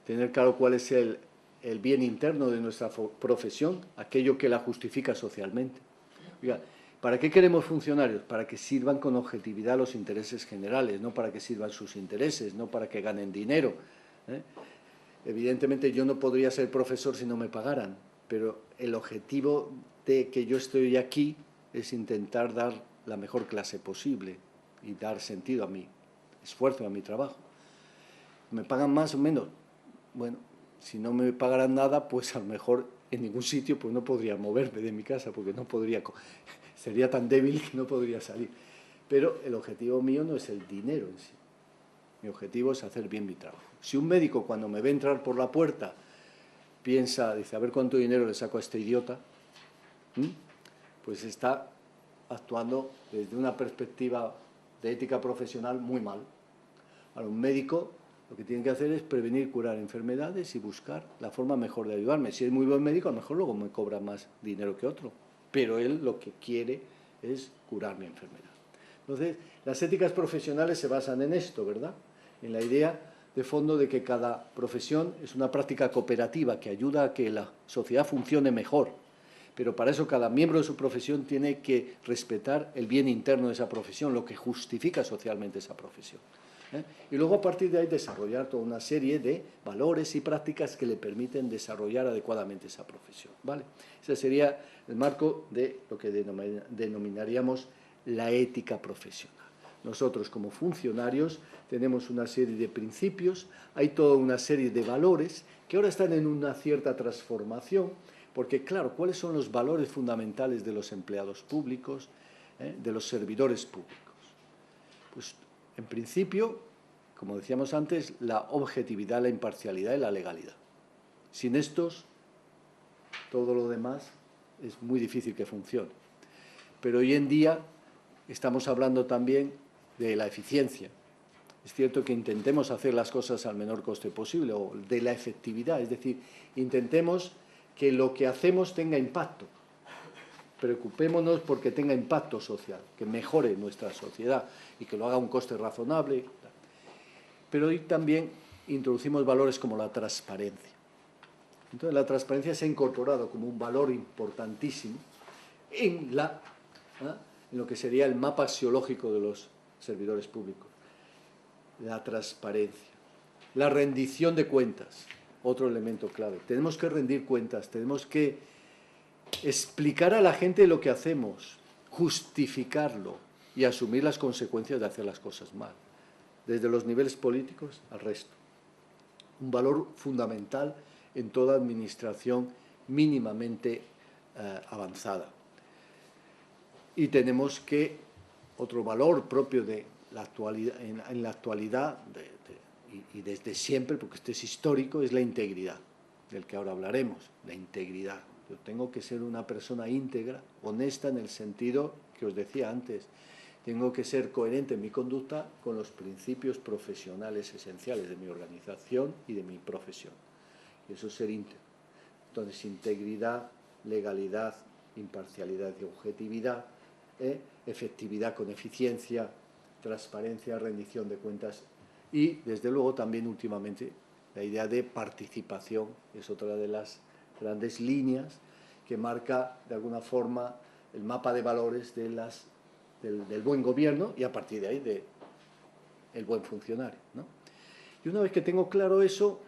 tener claro cuál es el bien interno de nuestra profesión, aquello que la justifica socialmente. Oiga, ¿para qué queremos funcionarios? Para que sirvan con objetividad los intereses generales, no para que sirvan sus intereses, no para que ganen dinero, ¿eh? Evidentemente yo no podría ser profesor si no me pagaran, pero el objetivo de que yo estoy aquí es intentar dar la mejor clase posible y dar sentido a mi esfuerzo, a mi trabajo. ¿Me pagan más o menos? Bueno, si no me pagaran nada, pues a lo mejor en ningún sitio, pues no podría moverme de mi casa, porque no podría, sería tan débil que no podría salir. Pero el objetivo mío no es el dinero en sí. Mi objetivo es hacer bien mi trabajo. Si un médico, cuando me ve entrar por la puerta, piensa, dice, a ver cuánto dinero le saco a este idiota, pues está actuando desde una perspectiva de ética profesional muy mal. Ahora, un médico lo que tiene que hacer es prevenir, curar enfermedades y buscar la forma mejor de ayudarme. Si es muy buen médico, a lo mejor luego me cobra más dinero que otro, pero él lo que quiere es curar mi enfermedad. Entonces, las éticas profesionales se basan en esto, ¿verdad? En la idea de fondo de que cada profesión es una práctica cooperativa que ayuda a que la sociedad funcione mejor, pero para eso cada miembro de su profesión tiene que respetar el bien interno de esa profesión, lo que justifica socialmente esa profesión. Y luego a partir de ahí desarrollar toda una serie de valores y prácticas que le permiten desarrollar adecuadamente esa profesión, ¿vale? Ese sería el marco de lo que denominaríamos la ética profesional. Nosotros como funcionarios tenemos una serie de principios, hay toda una serie de valores que ahora están en una cierta transformación, porque claro, ¿cuáles son los valores fundamentales de los empleados públicos, de los servidores públicos? Pues en principio, como decíamos antes, la objetividad, la imparcialidad y la legalidad. Sin estos, todo lo demás es muy difícil que funcione. Pero hoy en día estamos hablando también de la eficiencia. Es cierto que intentemos hacer las cosas al menor coste posible, o de la efectividad, es decir, intentemos que lo que hacemos tenga impacto. Preocupémonos porque tenga impacto social, que mejore nuestra sociedad y que lo haga a un coste razonable. Pero hoy también introducimos valores como la transparencia. Entonces, la transparencia se ha incorporado como un valor importantísimo en lo que sería el mapa axiológico de los servidores públicos. La transparencia, la rendición de cuentas, otro elemento clave. Tenemos que rendir cuentas, tenemos que explicar a la gente lo que hacemos, justificarlo y asumir las consecuencias de hacer las cosas mal, desde los niveles políticos al resto. Un valor fundamental en toda administración mínimamente avanzada. Y tenemos que, otro valor propio de la actualidad, en la actualidad y desde siempre, porque este es histórico, es la integridad, del que ahora hablaremos, la integridad. Yo tengo que ser una persona íntegra, honesta en el sentido que os decía antes. Tengo que ser coherente en mi conducta con los principios profesionales esenciales de mi organización y de mi profesión. Y eso es ser íntegro. Entonces, integridad, legalidad, imparcialidad y objetividad, efectividad con eficiencia, transparencia, rendición de cuentas y, desde luego, también últimamente la idea de participación es otra de las grandes líneas que marca, de alguna forma, el mapa de valores de del buen gobierno y, a partir de ahí, del buen funcionario, ¿no? Y una vez que tengo claro eso,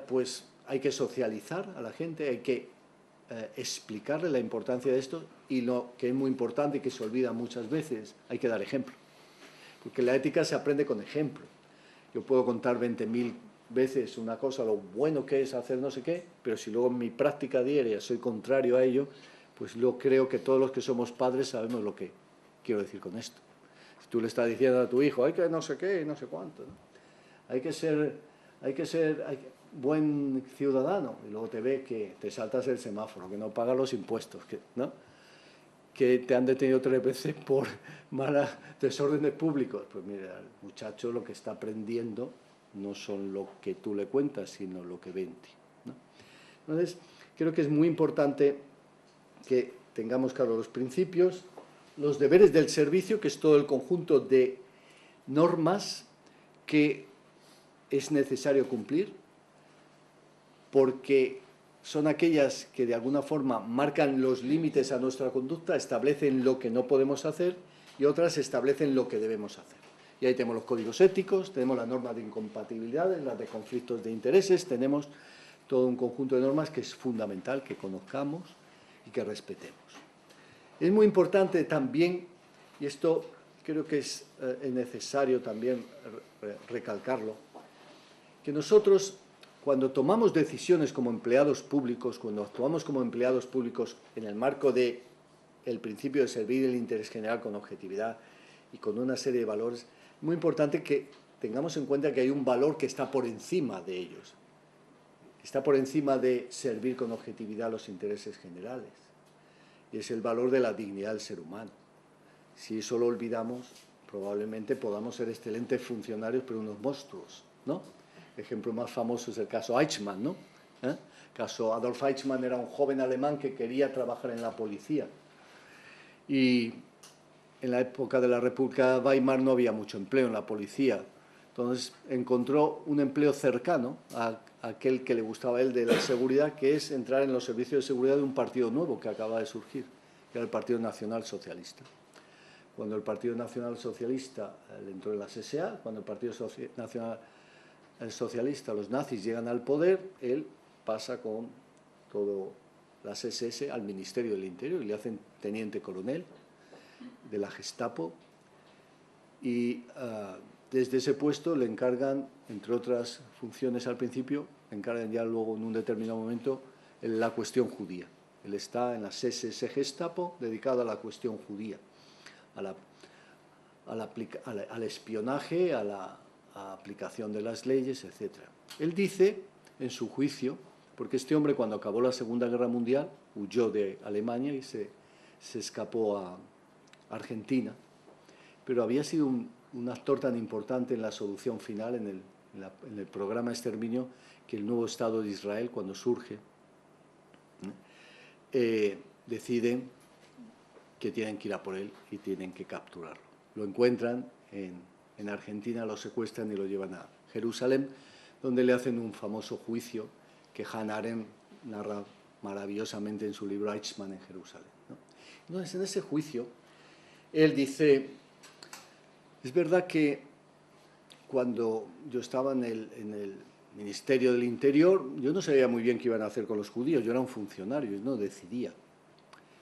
pues hay que socializar a la gente, hay que explicarle la importancia de esto y lo que es muy importante y que se olvida muchas veces, hay que dar ejemplo. Porque la ética se aprende con ejemplo. Yo puedo contar 20.000 veces una cosa, lo bueno que es hacer no sé qué, pero si luego en mi práctica diaria soy contrario a ello, pues yo creo que todos los que somos padres sabemos lo que quiero decir con esto. Si tú le estás diciendo a tu hijo, hay que no sé qué y no sé cuánto, ¿no? Hay que ser buen ciudadano, y luego te ve que te saltas el semáforo, que no pagas los impuestos, ¿no? Que te han detenido 3 veces por malos desórdenes públicos. Pues mira, el muchacho lo que está aprendiendo no son lo que tú le cuentas, sino lo que ve en ti, ¿no? Entonces, creo que es muy importante que tengamos claro los principios, los deberes del servicio, que es todo el conjunto de normas que es necesario cumplir, porque son aquellas que de alguna forma marcan los límites a nuestra conducta, establecen lo que no podemos hacer y otras establecen lo que debemos hacer. Y ahí tenemos los códigos éticos, tenemos las normas de incompatibilidades, las de conflictos de intereses, tenemos todo un conjunto de normas que es fundamental que conozcamos y que respetemos. Es muy importante también, y esto creo que es necesario también recalcarlo, que nosotros cuando tomamos decisiones como empleados públicos, cuando actuamos como empleados públicos en el marco del principio de servir el interés general con objetividad y con una serie de valores, es muy importante que tengamos en cuenta que hay un valor que está por encima de ellos. Está por encima de servir con objetividad los intereses generales. Y es el valor de la dignidad del ser humano. Si eso lo olvidamos, probablemente podamos ser excelentes funcionarios, pero unos monstruos, ¿no? El ejemplo más famoso es el caso Eichmann, ¿no? El caso Adolf Eichmann era un joven alemán que quería trabajar en la policía. Y en la época de la República de Weimar no había mucho empleo en la policía. Entonces encontró un empleo cercano a aquel que le gustaba a él de la seguridad, que es entrar en los servicios de seguridad de un partido nuevo que acaba de surgir, que era el Partido Nacional Socialista. Cuando el Partido Nacional Socialista entró en las SA, cuando el Partido Nacional Socialista, los nazis, llegan al poder, él pasa con todo las SS al Ministerio del Interior y le hacen teniente coronel de la Gestapo y desde ese puesto le encargan, entre otras funciones al principio, le encargan ya luego en un determinado momento la cuestión judía. Él está en las SS Gestapo dedicado a la cuestión judía, al espionaje, a la aplicación de las leyes, etc. Él dice, en su juicio, porque este hombre cuando acabó la Segunda Guerra Mundial huyó de Alemania y se escapó a Argentina, pero había sido un actor tan importante en la solución final, en el programa de exterminio, que el nuevo Estado de Israel, cuando surge, deciden que tienen que ir a por él y tienen que capturarlo. Lo encuentran en Argentina, lo secuestran y lo llevan a Jerusalén, donde le hacen un famoso juicio que Hannah Arendt narra maravillosamente en su libro Eichmann en Jerusalén, ¿no? Entonces, en ese juicio, él dice, es verdad que cuando yo estaba en el Ministerio del Interior, yo no sabía muy bien qué iban a hacer con los judíos, yo era un funcionario y no decidía.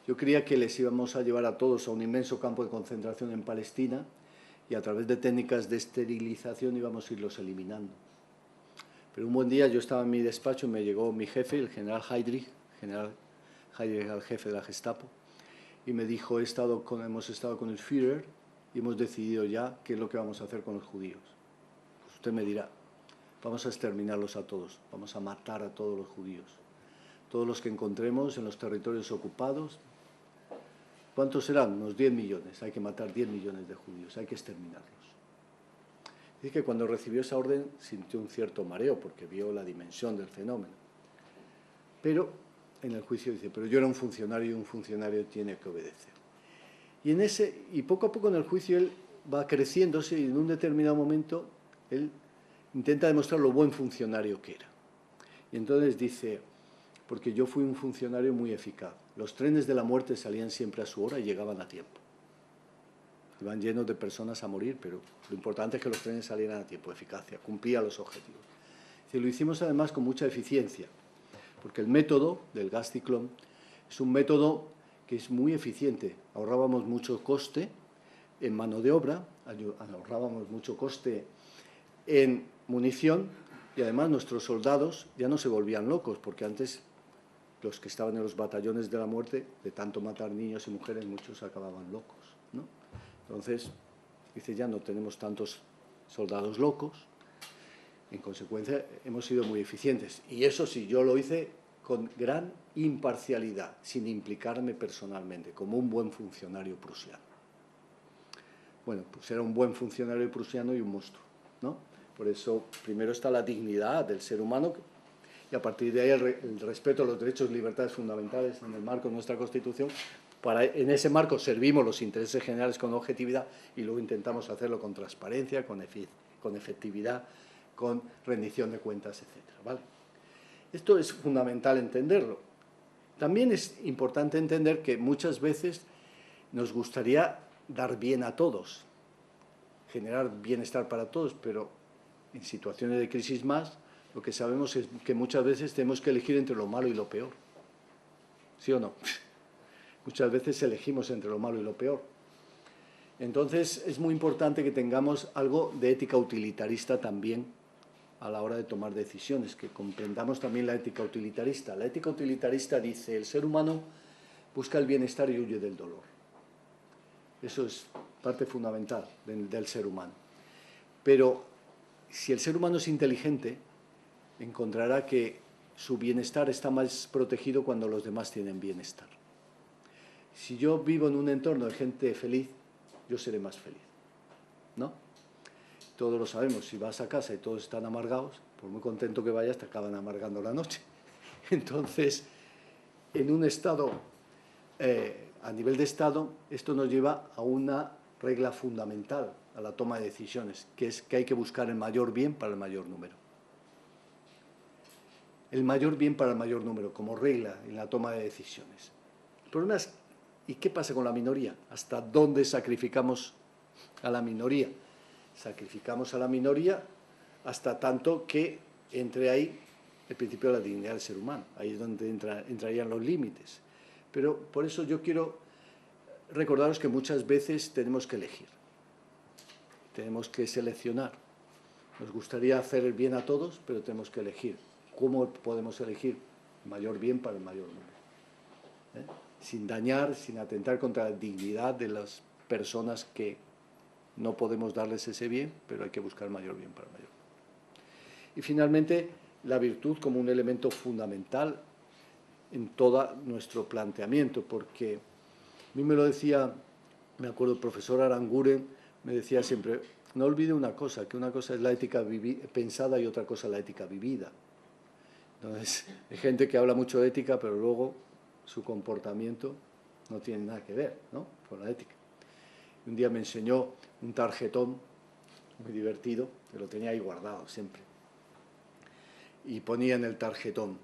Yo creía que les íbamos a llevar a todos a un inmenso campo de concentración en Palestina y a través de técnicas de esterilización íbamos a irlos eliminando. Pero un buen día yo estaba en mi despacho y me llegó mi jefe, el general Heydrich era el jefe de la Gestapo, y me dijo, hemos estado con el Führer y hemos decidido ya qué es lo que vamos a hacer con los judíos. Pues usted me dirá, vamos a exterminarlos a todos, vamos a matar a todos los judíos, todos los que encontremos en los territorios ocupados. ¿Cuántos serán? Unos 10 millones. Hay que matar 10 millones de judíos, hay que exterminarlos. Dice que cuando recibió esa orden sintió un cierto mareo porque vio la dimensión del fenómeno. Pero en el juicio dice, pero yo era un funcionario y un funcionario tiene que obedecer. Y poco a poco en el juicio él va creciéndose y en un determinado momento él intenta demostrar lo buen funcionario que era. Y entonces dice, porque yo fui un funcionario muy eficaz. Los trenes de la muerte salían siempre a su hora y llegaban a tiempo. Iban llenos de personas a morir, pero lo importante es que los trenes salieran a tiempo, eficacia, cumplía los objetivos. Y lo hicimos además con mucha eficiencia, porque el método del gas ciclón es un método que es muy eficiente. Ahorrábamos mucho coste en mano de obra, ahorrábamos mucho coste en munición y además nuestros soldados ya no se volvían locos, porque antes los que estaban en los batallones de la muerte, de tanto matar niños y mujeres, muchos acababan locos, ¿no? Entonces, dice, ya no tenemos tantos soldados locos, en consecuencia hemos sido muy eficientes. Y eso sí, yo lo hice con gran imparcialidad, sin implicarme personalmente, como un buen funcionario prusiano. Bueno, pues era un buen funcionario prusiano y un monstruo, ¿no? Por eso, primero está la dignidad del ser humano, y a partir de ahí el respeto a los derechos y libertades fundamentales en el marco de nuestra Constitución. En ese marco servimos los intereses generales con objetividad y luego intentamos hacerlo con transparencia, con efectividad, con rendición de cuentas, etc. ¿Vale? Esto es fundamental entenderlo. También es importante entender que muchas veces nos gustaría dar bien a todos, generar bienestar para todos, pero en situaciones de crisis más, lo que sabemos es que muchas veces tenemos que elegir entre lo malo y lo peor. ¿Sí o no? Muchas veces elegimos entre lo malo y lo peor. Entonces, es muy importante que tengamos algo de ética utilitarista también a la hora de tomar decisiones, que comprendamos también la ética utilitarista. La ética utilitarista dice, el ser humano busca el bienestar y huye del dolor. Eso es parte fundamental del ser humano. Pero si el ser humano es inteligente, encontrará que su bienestar está más protegido cuando los demás tienen bienestar. Si yo vivo en un entorno de gente feliz, yo seré más feliz, ¿no? Todos lo sabemos, si vas a casa y todos están amargados, por muy contento que vayas, te acaban amargando la noche. Entonces, en un estado, a nivel de estado, esto nos lleva a una regla fundamental a la toma de decisiones, que es que hay que buscar el mayor bien para el mayor número. El mayor bien para el mayor número, como regla en la toma de decisiones. El problema es, ¿y qué pasa con la minoría? ¿Hasta dónde sacrificamos a la minoría? Sacrificamos a la minoría hasta tanto que entre ahí el principio de la dignidad del ser humano. Ahí es donde entrarían los límites. Pero por eso yo quiero recordaros que muchas veces tenemos que elegir. Tenemos que seleccionar. Nos gustaría hacer el bien a todos, pero tenemos que elegir. ¿Cómo podemos elegir el mayor bien para el mayor número? Sin dañar, sin atentar contra la dignidad de las personas que no podemos darles ese bien, pero hay que buscar el mayor bien para el mayor número. Y finalmente, la virtud como un elemento fundamental en todo nuestro planteamiento, porque a mí me lo decía, me acuerdo, el profesor Aranguren, me decía siempre, no olvide una cosa, que una cosa es la ética pensada y otra cosa la ética vivida. Entonces, hay gente que habla mucho de ética, pero luego su comportamiento no tiene nada que ver, ¿no?, con la ética. Un día me enseñó un tarjetón muy divertido, que lo tenía ahí guardado siempre. Y ponía en el tarjetón,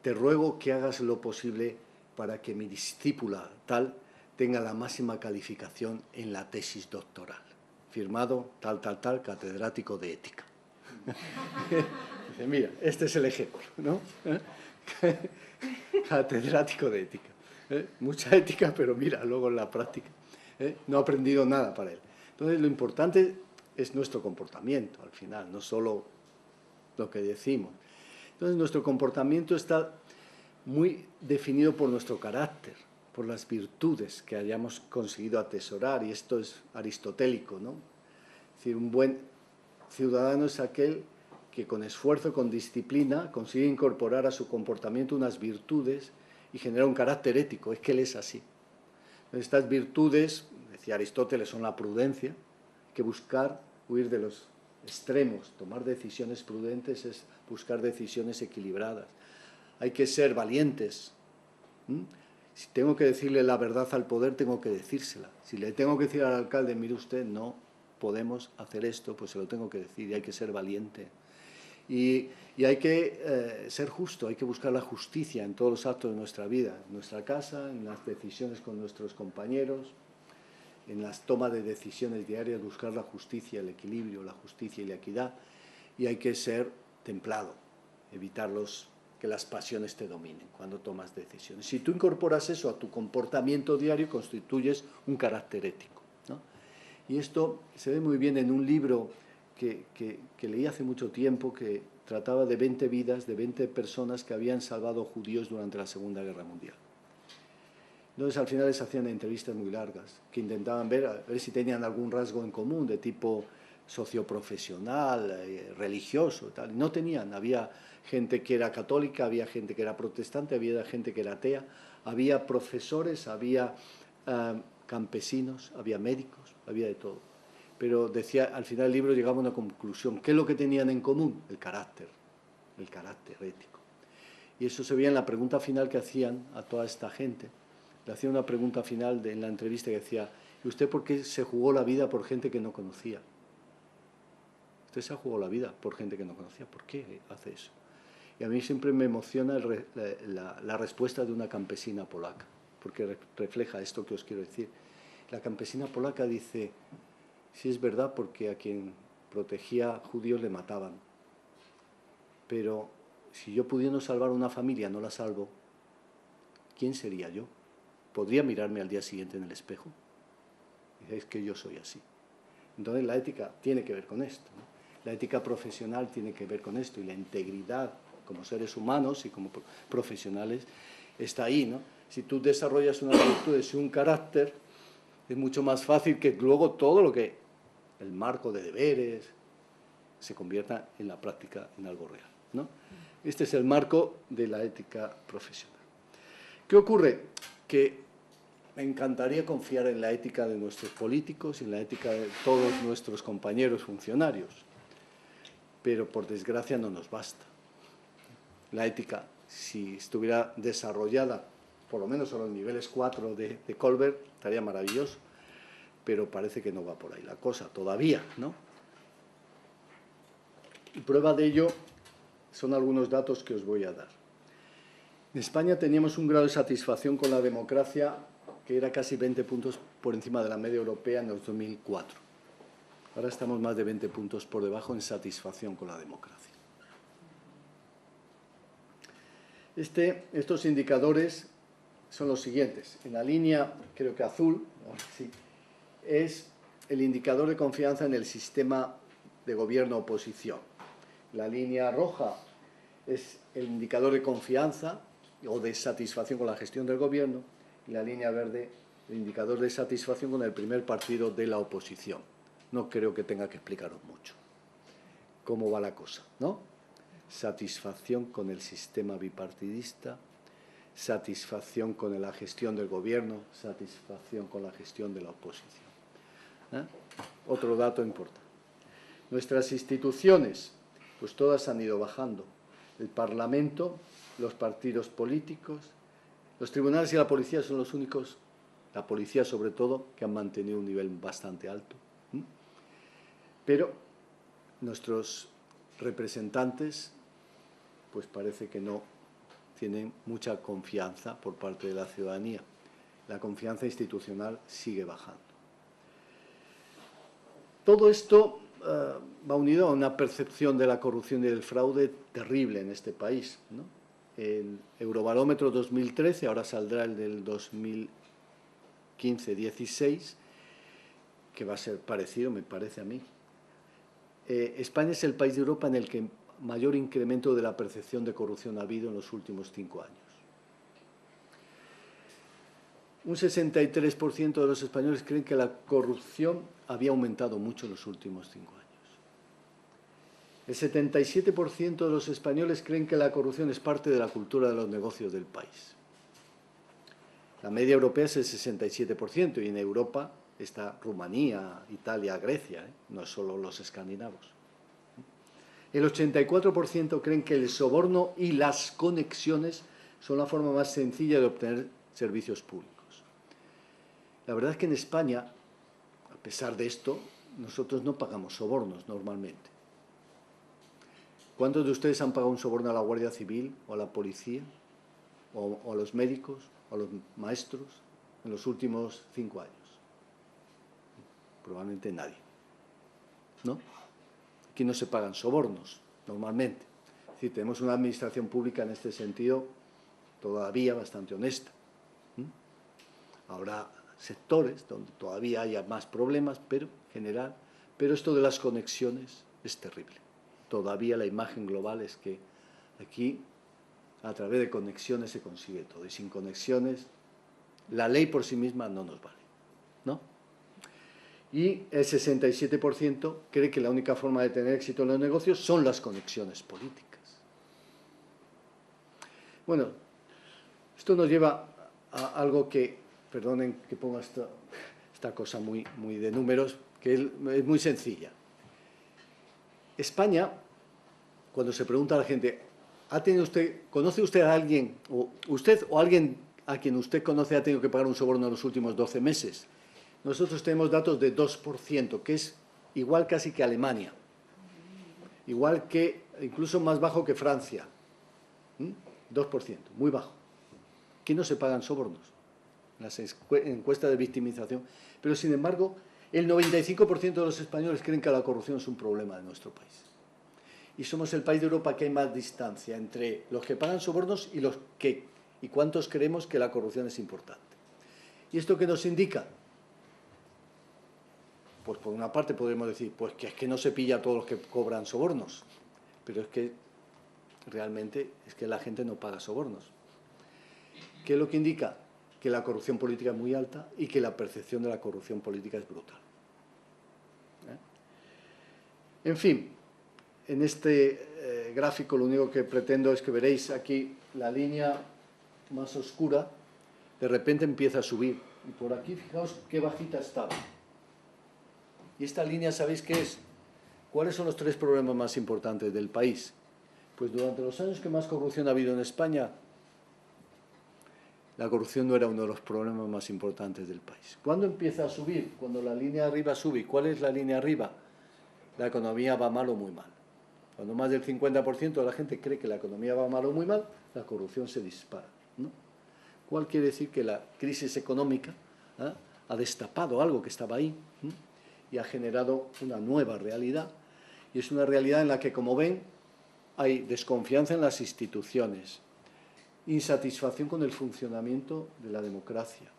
te ruego que hagas lo posible para que mi discípula tal tenga la máxima calificación en la tesis doctoral. Firmado tal, catedrático de ética. Dice, mira, este es el ejemplo, ¿no? Catedrático de ética. Mucha ética, pero mira, luego en la práctica no ha aprendido nada para él. Entonces, lo importante es nuestro comportamiento, al final, no solo lo que decimos. Entonces, nuestro comportamiento está muy definido por nuestro carácter, por las virtudes que hayamos conseguido atesorar, y esto es aristotélico, ¿no? Es decir, un buen ciudadano es aquel que con esfuerzo, con disciplina, consigue incorporar a su comportamiento unas virtudes y genera un carácter ético, es que él es así. Estas virtudes, decía Aristóteles, son la prudencia, hay que buscar huir de los extremos, tomar decisiones prudentes es buscar decisiones equilibradas. Hay que ser valientes. Si tengo que decirle la verdad al poder, tengo que decírsela. Si le tengo que decir al alcalde, mire usted, no podemos hacer esto, pues se lo tengo que decir, y hay que ser valiente. Y hay que ser justo, hay que buscar la justicia en todos los actos de nuestra vida, en nuestra casa, en las decisiones con nuestros compañeros, en las tomas de decisiones diarias, buscar la justicia, el equilibrio, la justicia y la equidad, y hay que ser templado, evitar que las pasiones te dominen cuando tomas decisiones. Si tú incorporas eso a tu comportamiento diario, constituyes un carácter ético, ¿no? Y esto se ve muy bien en un libro que leí hace mucho tiempo, que trataba de 20 vidas, de 20 personas que habían salvado judíos durante la Segunda Guerra Mundial. Entonces, al final les hacían entrevistas muy largas, que intentaban ver, a ver si tenían algún rasgo en común, de tipo socioprofesional, religioso, tal. No tenían, había gente que era católica, había gente que era protestante, había gente que era atea, había profesores, había campesinos, había médicos, había de todo. Pero decía, al final del libro llegaba a una conclusión. ¿Qué es lo que tenían en común? El carácter ético. Y eso se veía en la pregunta final que hacían a toda esta gente. Le hacían una pregunta final en la entrevista que decía, ¿y usted por qué se jugó la vida por gente que no conocía? Usted se ha jugado la vida por gente que no conocía. ¿Por qué hace eso? Y a mí siempre me emociona la respuesta de una campesina polaca, porque refleja esto que os quiero decir. La campesina polaca dice, sí es verdad, porque a quien protegía judíos le mataban, pero si yo pudiendo salvar a una familia no la salvo, ¿quién sería yo? ¿Podría mirarme al día siguiente en el espejo? Y dice, es que yo soy así. Entonces la ética tiene que ver con esto, ¿no? La ética profesional tiene que ver con esto, y la integridad como seres humanos y como profesionales está ahí, ¿no? Si tú desarrollas unas virtudes y un carácter, es mucho más fácil que luego todo lo que el marco de deberes se convierta en la práctica en algo real, ¿no? Este es el marco de la ética profesional. ¿Qué ocurre? Que me encantaría confiar en la ética de nuestros políticos y en la ética de todos nuestros compañeros funcionarios, pero por desgracia no nos basta. La ética, si estuviera desarrollada, por lo menos a los niveles 4 de Colbert, estaría maravilloso, pero parece que no va por ahí la cosa todavía, ¿no? Y prueba de ello son algunos datos que os voy a dar. En España teníamos un grado de satisfacción con la democracia que era casi 20 puntos por encima de la media europea en el 2004. Ahora estamos más de 20 puntos por debajo en satisfacción con la democracia. Estos indicadores son los siguientes. En la línea, creo que azul, sí, es el indicador de confianza en el sistema de gobierno-oposición. La línea roja es el indicador de confianza o de satisfacción con la gestión del gobierno, y la línea verde, el indicador de satisfacción con el primer partido de la oposición. No creo que tenga que explicaros mucho cómo va la cosa, ¿no? Satisfacción con el sistema bipartidista, satisfacción con la gestión del gobierno, satisfacción con la gestión de la oposición. Otro dato importante. Nuestras instituciones, pues todas han ido bajando. El Parlamento, los partidos políticos, los tribunales y la policía son los únicos, la policía sobre todo, que han mantenido un nivel bastante alto. Pero nuestros representantes, pues parece que no tienen mucha confianza por parte de la ciudadanía. La confianza institucional sigue bajando. Todo esto va unido a una percepción de la corrupción y del fraude terrible en este país, ¿no? El Eurobarómetro 2013, ahora saldrá el del 2015-16, que va a ser parecido, me parece a mí. España es el país de Europa en el que mayor incremento de la percepción de corrupción ha habido en los últimos 5 años. Un 63% de los españoles creen que la corrupción había aumentado mucho en los últimos 5 años. El 77% de los españoles creen que la corrupción es parte de la cultura de los negocios del país. La media europea es el 67% y en Europa está Rumanía, Italia, Grecia, no solo los escandinavos. El 84% creen que el soborno y las conexiones son la forma más sencilla de obtener servicios públicos. La verdad es que en España, a pesar de esto, nosotros no pagamos sobornos normalmente. ¿Cuántos de ustedes han pagado un soborno a la Guardia Civil o a la policía o a los médicos o a los maestros en los últimos 5 años? Probablemente nadie, ¿no? Aquí no se pagan sobornos normalmente. Es decir, tenemos una administración pública en este sentido todavía bastante honesta. Habrá sectores donde todavía haya más problemas, pero en general, pero esto de las conexiones es terrible. Todavía la imagen global es que aquí, a través de conexiones se consigue todo, y sin conexiones, la ley por sí misma no nos vale, ¿no? Y el 67% cree que la única forma de tener éxito en los negocios son las conexiones políticas. Bueno, esto nos lleva a algo que, perdonen que ponga esta cosa muy de números, que es muy sencilla. España, cuando se pregunta a la gente, ¿conoce usted a alguien, o usted o alguien a quien usted conoce ha tenido que pagar un soborno en los últimos 12 meses? Nosotros tenemos datos de 2%, que es igual casi que Alemania, igual que, incluso más bajo que Francia. 2%, muy bajo. Aquí no se pagan sobornos, en las encuestas de victimización, pero sin embargo, el 95% de los españoles creen que la corrupción es un problema de nuestro país. Y somos el país de Europa que hay más distancia entre los que pagan sobornos y cuántos creemos que la corrupción es importante. ¿Y esto qué nos indica? Pues por una parte podríamos decir, pues que es que no se pilla a todos los que cobran sobornos, pero es que realmente es que la gente no paga sobornos. ¿Qué es lo que indica? Que la corrupción política es muy alta y que la percepción de la corrupción política es brutal. En fin, en este gráfico lo único que pretendo es que veréis aquí la línea más oscura, de repente empieza a subir. Y por aquí, fijaos qué bajita estaba. Y esta línea, ¿sabéis qué es? ¿Cuáles son los 3 problemas más importantes del país? Pues durante los años que más corrupción ha habido en España, la corrupción no era uno de los problemas más importantes del país. ¿Cuándo empieza a subir? Cuando la línea arriba sube. ¿Cuál es la línea arriba? La economía va mal o muy mal. Cuando más del 50% de la gente cree que la economía va mal o muy mal, la corrupción se dispara, ¿no? ¿Cuál quiere decir que la crisis económica ha destapado algo que estaba ahí y ha generado una nueva realidad? Y es una realidad en la que, como ven, hay desconfianza en las instituciones, insatisfacción con el funcionamiento de la democracia,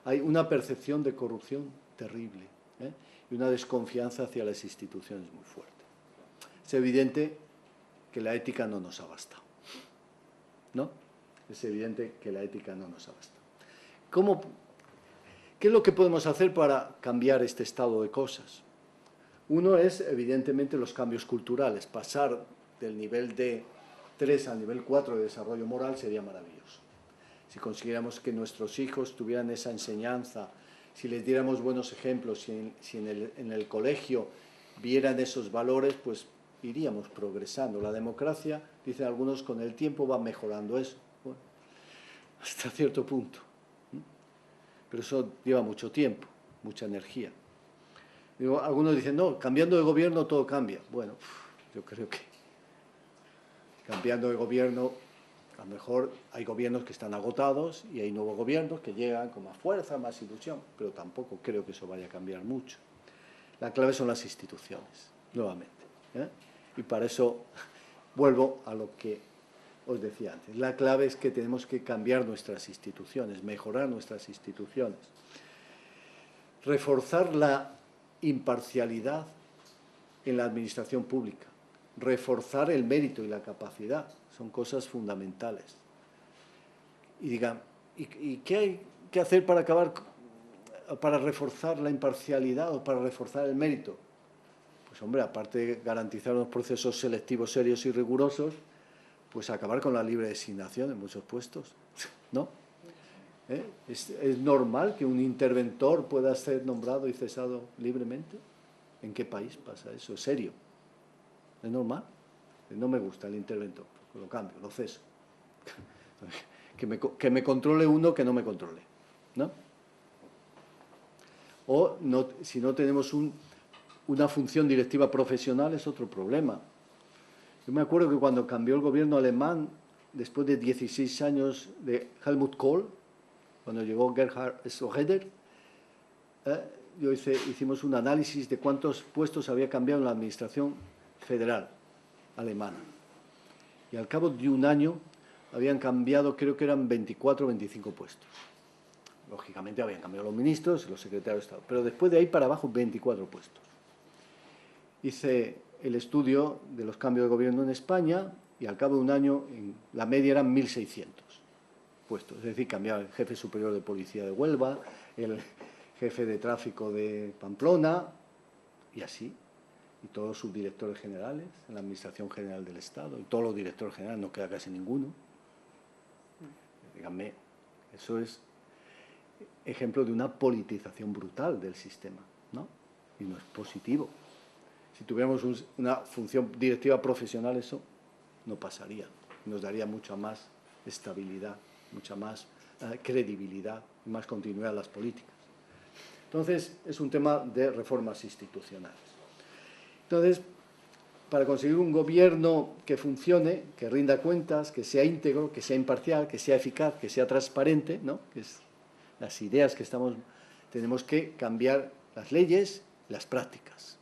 hay una percepción de corrupción terrible, y una desconfianza hacia las instituciones muy fuerte. Es evidente que la ética no nos ha bastado, ¿no? Es evidente que la ética no nos ha bastado. ¿Qué es lo que podemos hacer para cambiar este estado de cosas? Uno es, evidentemente, los cambios culturales. Pasar del nivel D3 al nivel 4 de desarrollo moral sería maravilloso. Si consiguiéramos que nuestros hijos tuvieran esa enseñanza, si les diéramos buenos ejemplos, si en el colegio vieran esos valores, pues iríamos progresando. La democracia, dicen algunos, con el tiempo va mejorando eso. Bueno, hasta cierto punto. Pero eso lleva mucho tiempo, mucha energía. Algunos dicen, no, cambiando de gobierno todo cambia. Bueno, yo creo que cambiando de gobierno, a lo mejor hay gobiernos que están agotados y hay nuevos gobiernos que llegan con más fuerza, más ilusión, pero tampoco creo que eso vaya a cambiar mucho. La clave son las instituciones, nuevamente. Y para eso vuelvo a lo que os decía antes. La clave es que tenemos que cambiar nuestras instituciones, mejorar nuestras instituciones, reforzar la imparcialidad en la administración pública, reforzar el mérito y la capacidad, son cosas fundamentales. Y digan, ¿y qué hay que hacer para reforzar la imparcialidad o para reforzar el mérito? Pues hombre, aparte de garantizar unos procesos selectivos serios y rigurosos, pues acabar con la libre designación en muchos puestos, ¿no? ¿Es normal que un interventor pueda ser nombrado y cesado libremente? ¿En qué país pasa eso? ¿Es serio? ¿Es normal? No me gusta el interventor, lo cambio, lo ceso. Que me controle uno que no me controle, ¿no? O no, si no tenemos una función directiva profesional es otro problema. Yo me acuerdo que cuando cambió el gobierno alemán, después de 16 años de Helmut Kohl, cuando llegó Gerhard Schröder, hicimos un análisis de cuántos puestos había cambiado en la administración federal alemana. Y al cabo de un año habían cambiado, creo que eran 24 o 25 puestos. Lógicamente habían cambiado los ministros y los secretarios de Estado, pero después de ahí para abajo 24 puestos. Hice el estudio de los cambios de gobierno en España y al cabo de un año la media eran 1.600 puestos. Es decir, cambiaba el jefe superior de policía de Huelva, el jefe de tráfico de Pamplona y así. Y todos sus directores generales en la Administración General del Estado y todos los directores generales, no queda casi ninguno. Díganme, eso es ejemplo de una politización brutal del sistema, ¿no? Y no es positivo. Si tuviéramos una función directiva profesional, eso no pasaría. Nos daría mucha más estabilidad, mucha más credibilidad y más continuidad a las políticas. Entonces, es un tema de reformas institucionales. Entonces, para conseguir un gobierno que funcione, que rinda cuentas, que sea íntegro, que sea imparcial, que sea eficaz, que sea transparente, ¿no? Que es las ideas que tenemos que cambiar las leyes, las prácticas.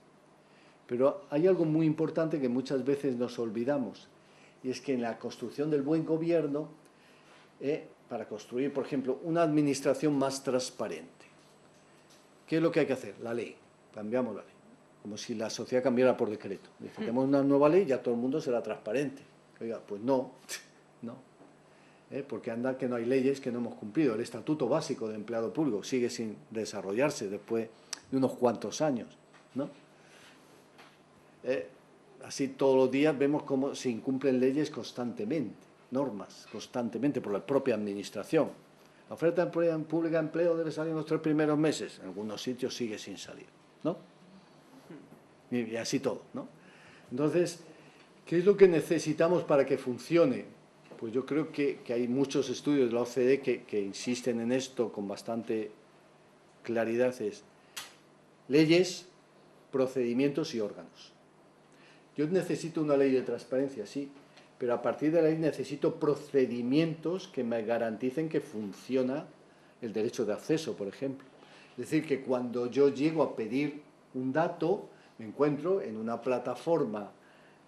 Pero hay algo muy importante que muchas veces nos olvidamos, y es que en la construcción del buen gobierno, para construir, por ejemplo, una administración más transparente, ¿qué es lo que hay que hacer? La ley. cambiamos la ley. Como si la sociedad cambiara por decreto. Dice, tenemos una nueva ley y ya todo el mundo será transparente. Oiga, pues no, no. Porque anda que no hay leyes que no hemos cumplido. El Estatuto Básico de Empleado Público sigue sin desarrollarse después de unos cuantos años, ¿no? Así todos los días vemos cómo se incumplen leyes constantemente, normas constantemente por la propia administración. La oferta pública de empleo debe salir en los 3 primeros meses. En algunos sitios sigue sin salir, ¿no? Y así todo, ¿no? Entonces, ¿qué es lo que necesitamos para que funcione? Pues yo creo que hay muchos estudios de la OCDE que insisten en esto con bastante claridad. Es leyes, procedimientos y órganos. Yo necesito una ley de transparencia, sí, pero a partir de la ley necesito procedimientos que me garanticen que funciona el derecho de acceso, por ejemplo. Es decir, que cuando yo llego a pedir un dato, me encuentro en una plataforma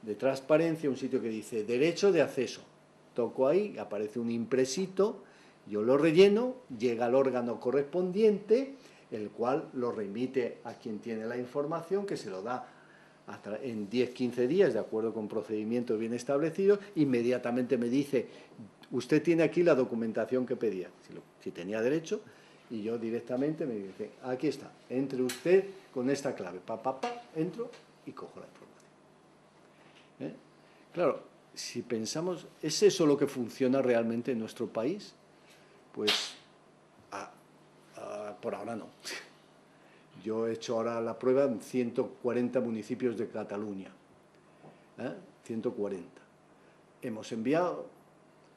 de transparencia, un sitio que dice derecho de acceso. Toco ahí, aparece un impresito, yo lo relleno, llega al órgano correspondiente, el cual lo remite a quien tiene la información, que se lo da en 10-15 días, de acuerdo con procedimientos bien establecidos. Inmediatamente me dice, usted tiene aquí la documentación que pedía, si tenía derecho, y yo directamente me dice, aquí está, entre usted con esta clave, entro y cojo la información. Claro, si pensamos, ¿es eso lo que funciona realmente en nuestro país? Pues por ahora no. Yo he hecho ahora la prueba en 140 municipios de Cataluña. 140. Hemos enviado,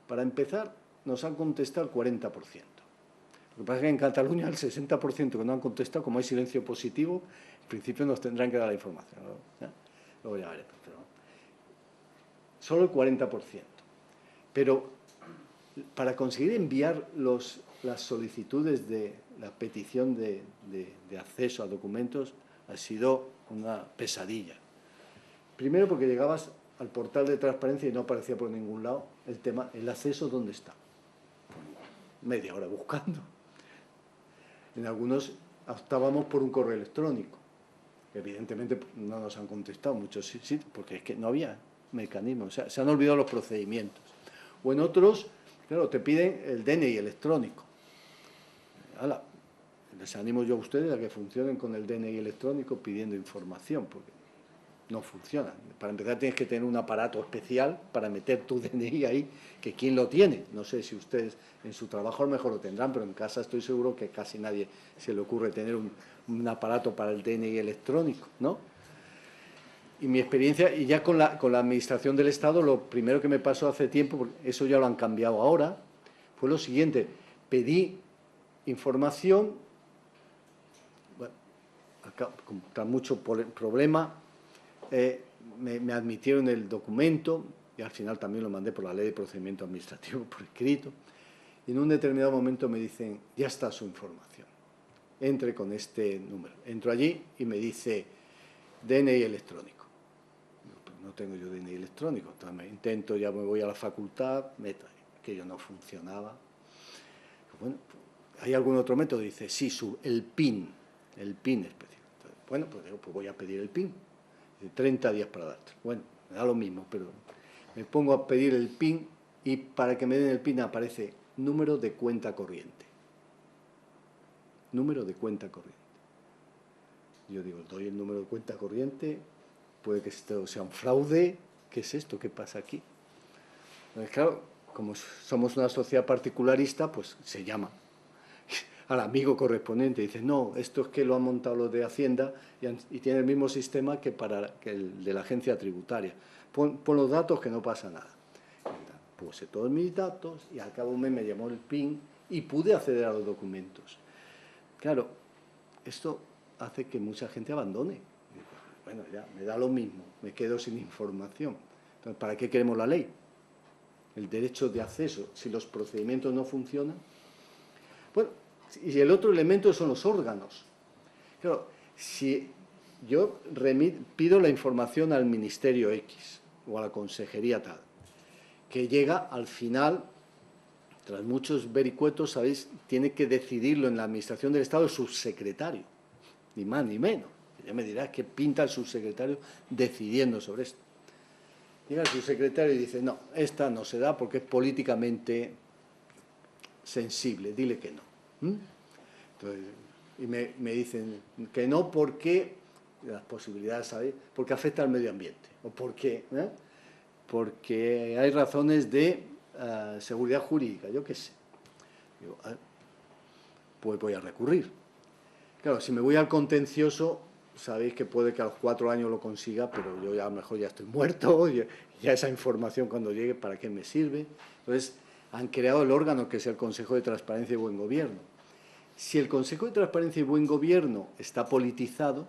para empezar, nos han contestado el 40%. Lo que pasa es que en Cataluña el 60% que no han contestado, como hay silencio positivo, en principio nos tendrán que dar la información, ¿no? Luego ya veremos. Pero solo el 40%. Pero para conseguir enviar las solicitudes de la petición de acceso a documentos ha sido una pesadilla. Primero porque llegabas al portal de transparencia y no aparecía por ningún lado el tema, el acceso, ¿dónde está? Media hora buscando. En algunos optábamos por un correo electrónico. Evidentemente no nos han contestado muchos sitios porque es que no había mecanismos, o sea, se han olvidado los procedimientos. O en otros, claro, te piden el DNI electrónico. ¡Hala! Les animo yo a ustedes a que funcionen con el DNI electrónico pidiendo información, porque no funciona. Para empezar tienes que tener un aparato especial para meter tu DNI ahí, que ¿quién lo tiene? No sé si ustedes en su trabajo a lo mejor lo tendrán, pero en casa estoy seguro que casi nadie se le ocurre tener un aparato para el DNI electrónico, ¿no? Y mi experiencia, y ya con la administración del Estado, lo primero que me pasó hace tiempo, porque eso ya lo han cambiado ahora, fue lo siguiente: pedí información, bueno, acá, con mucho problema, me admitieron el documento, y al final también lo mandé por la ley de procedimiento administrativo por escrito, y en un determinado momento me dicen, ya está su información, entre con este número. Entro allí y me dice DNI electrónico. No tengo yo DNI electrónico, entonces me intento, ya me voy a la facultad, aquello no funcionaba. Bueno, ¿hay algún otro método? Dice, sí, el PIN específico. Entonces, bueno, pues digo, pues voy a pedir el PIN. Dice, 30 días para darte. Bueno, me da lo mismo, pero me pongo a pedir el PIN y para que me den el PIN aparece número de cuenta corriente. Número de cuenta corriente. Yo digo, doy el número de cuenta corriente, puede que esto sea un fraude. ¿Qué es esto? ¿Qué pasa aquí? Entonces, claro, como somos una sociedad particularista, pues se llama al amigo correspondiente y dice, no, esto es que lo han montado los de Hacienda y tiene el mismo sistema que el de la agencia tributaria. Pon los datos que no pasa nada. Puse todos mis datos y al cabo de un mes me llamó el PIN y pude acceder a los documentos. Claro, esto hace que mucha gente abandone. Bueno, ya, me da lo mismo, me quedo sin información. Entonces, ¿para qué queremos la ley? El derecho de acceso, si los procedimientos no funcionan. Bueno, y el otro elemento son los órganos. Claro, si yo pido la información al Ministerio X o a la Consejería tal, que llega al final, tras muchos vericuetos, ¿sabéis? Tiene que decidirlo en la Administración del Estado el subsecretario, ni más ni menos. Ya me dirás qué pinta el subsecretario decidiendo sobre esto. Llega el subsecretario y dice, no, esta no se da porque es políticamente sensible, dile que no. Entonces, y me dicen que no porque las posibilidades, ¿sabes? Porque afecta al medio ambiente, o porque hay razones de seguridad jurídica, yo qué sé. Digo, pues voy a recurrir. Claro, si me voy al contencioso, sabéis que puede que a los 4 años lo consiga, pero yo ya a lo mejor ya estoy muerto, ya esa información cuando llegue, ¿para qué me sirve? Entonces, han creado el órgano que es el Consejo de Transparencia y Buen Gobierno. Si el Consejo de Transparencia y Buen Gobierno está politizado,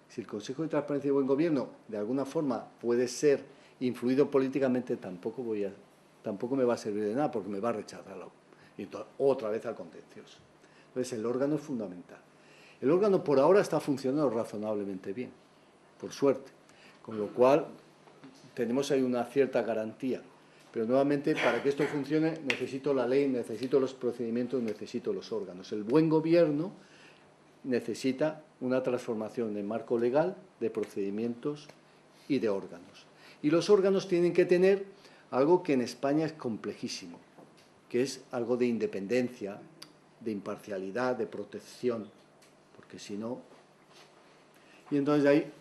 si el Consejo de Transparencia y Buen Gobierno de alguna forma puede ser influido políticamente, tampoco me va a servir de nada porque me va a rechazar y entonces, otra vez al contencioso. Entonces, el órgano es fundamental. El órgano por ahora está funcionando razonablemente bien, por suerte, con lo cual tenemos ahí una cierta garantía. Pero nuevamente, para que esto funcione, necesito la ley, necesito los procedimientos, necesito los órganos. El buen gobierno necesita una transformación de marco legal, de procedimientos y de órganos. Y los órganos tienen que tener algo que en España es complejísimo, que es algo de independencia, de imparcialidad, de protección, porque si no... Y entonces ahí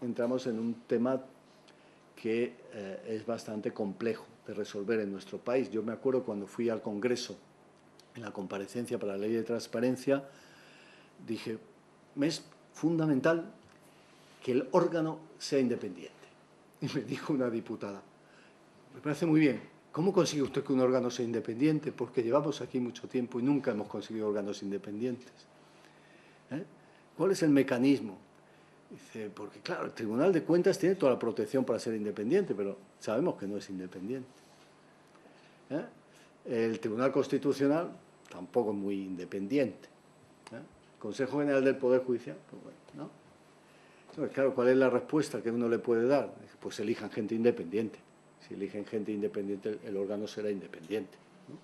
entramos en un tema que es bastante complejo de resolver en nuestro país. Yo me acuerdo cuando fui al Congreso en la comparecencia para la Ley de Transparencia, dije, es fundamental que el órgano sea independiente. Y me dijo una diputada, me parece muy bien, ¿cómo consigue usted que un órgano sea independiente? Porque llevamos aquí mucho tiempo y nunca hemos conseguido órganos independientes. ¿Cuál es el mecanismo? Dice, porque claro, el Tribunal de Cuentas tiene toda la protección para ser independiente, pero sabemos que no es independiente. El Tribunal Constitucional tampoco es muy independiente. El Consejo General del Poder Judicial, pues bueno, ¿no? Entonces, claro, ¿cuál es la respuesta que uno le puede dar? Pues elijan gente independiente. Si eligen gente independiente, el órgano será independiente, ¿no?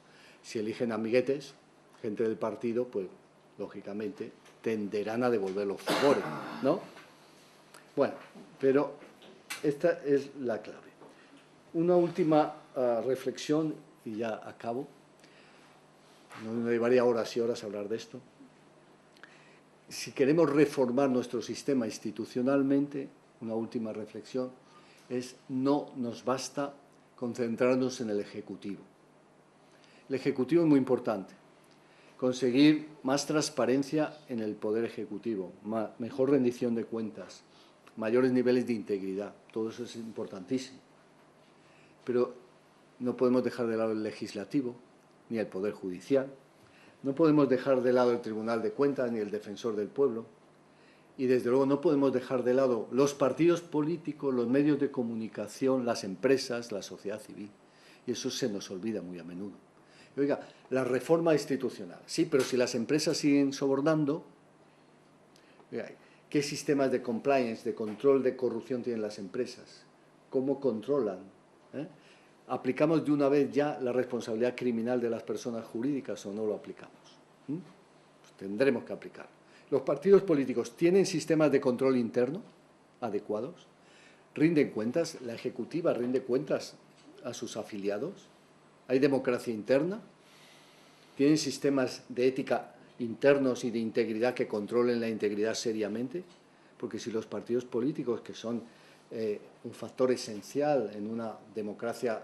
Si eligen amiguetes, gente del partido, pues lógicamente tenderán a devolver los favores, ¿no? Bueno, pero esta es la clave. Una última reflexión y ya acabo. No me llevaría horas y horas a hablar de esto. Si queremos reformar nuestro sistema institucionalmente, una última reflexión, no nos basta concentrarnos en el Ejecutivo. El Ejecutivo es muy importante. Conseguir más transparencia en el Poder Ejecutivo, mejor rendición de cuentas, mayores niveles de integridad, todo eso es importantísimo. Pero no podemos dejar de lado el Legislativo, ni el Poder Judicial, no podemos dejar de lado el Tribunal de Cuentas, ni el Defensor del Pueblo, y desde luego no podemos dejar de lado los partidos políticos, los medios de comunicación, las empresas, la sociedad civil, y eso se nos olvida muy a menudo. Y, oiga, la reforma institucional, sí, pero si las empresas siguen sobornando, oiga, ¿qué sistemas de compliance, de control de corrupción tienen las empresas? ¿Cómo controlan? ¿Aplicamos de una vez ya la responsabilidad criminal de las personas jurídicas o no lo aplicamos? Pues tendremos que aplicar. ¿Los partidos políticos tienen sistemas de control interno adecuados? ¿Rinden cuentas? ¿La Ejecutiva rinde cuentas a sus afiliados? ¿Hay democracia interna? ¿Tienen sistemas de ética internos y de integridad que controlen la integridad seriamente? Porque si los partidos políticos, que son un factor esencial en una democracia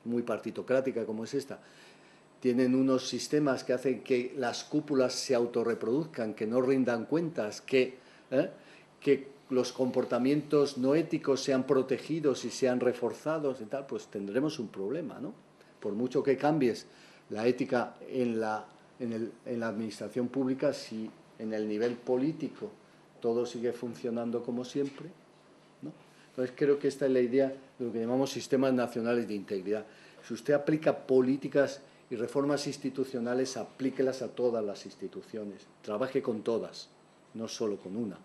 muy partitocrática como es esta, tienen unos sistemas que hacen que las cúpulas se autorreproduzcan, que no rindan cuentas, que los comportamientos no éticos sean protegidos y sean reforzados y tal, pues tendremos un problema, ¿no? Por mucho que cambies la ética en la administración pública, si en el nivel político todo sigue funcionando como siempre, ¿no? Entonces creo que esta es la idea de lo que llamamos sistemas nacionales de integridad. Si usted aplica políticas y reformas institucionales, aplíquelas a todas las instituciones, trabaje con todas, no solo con una.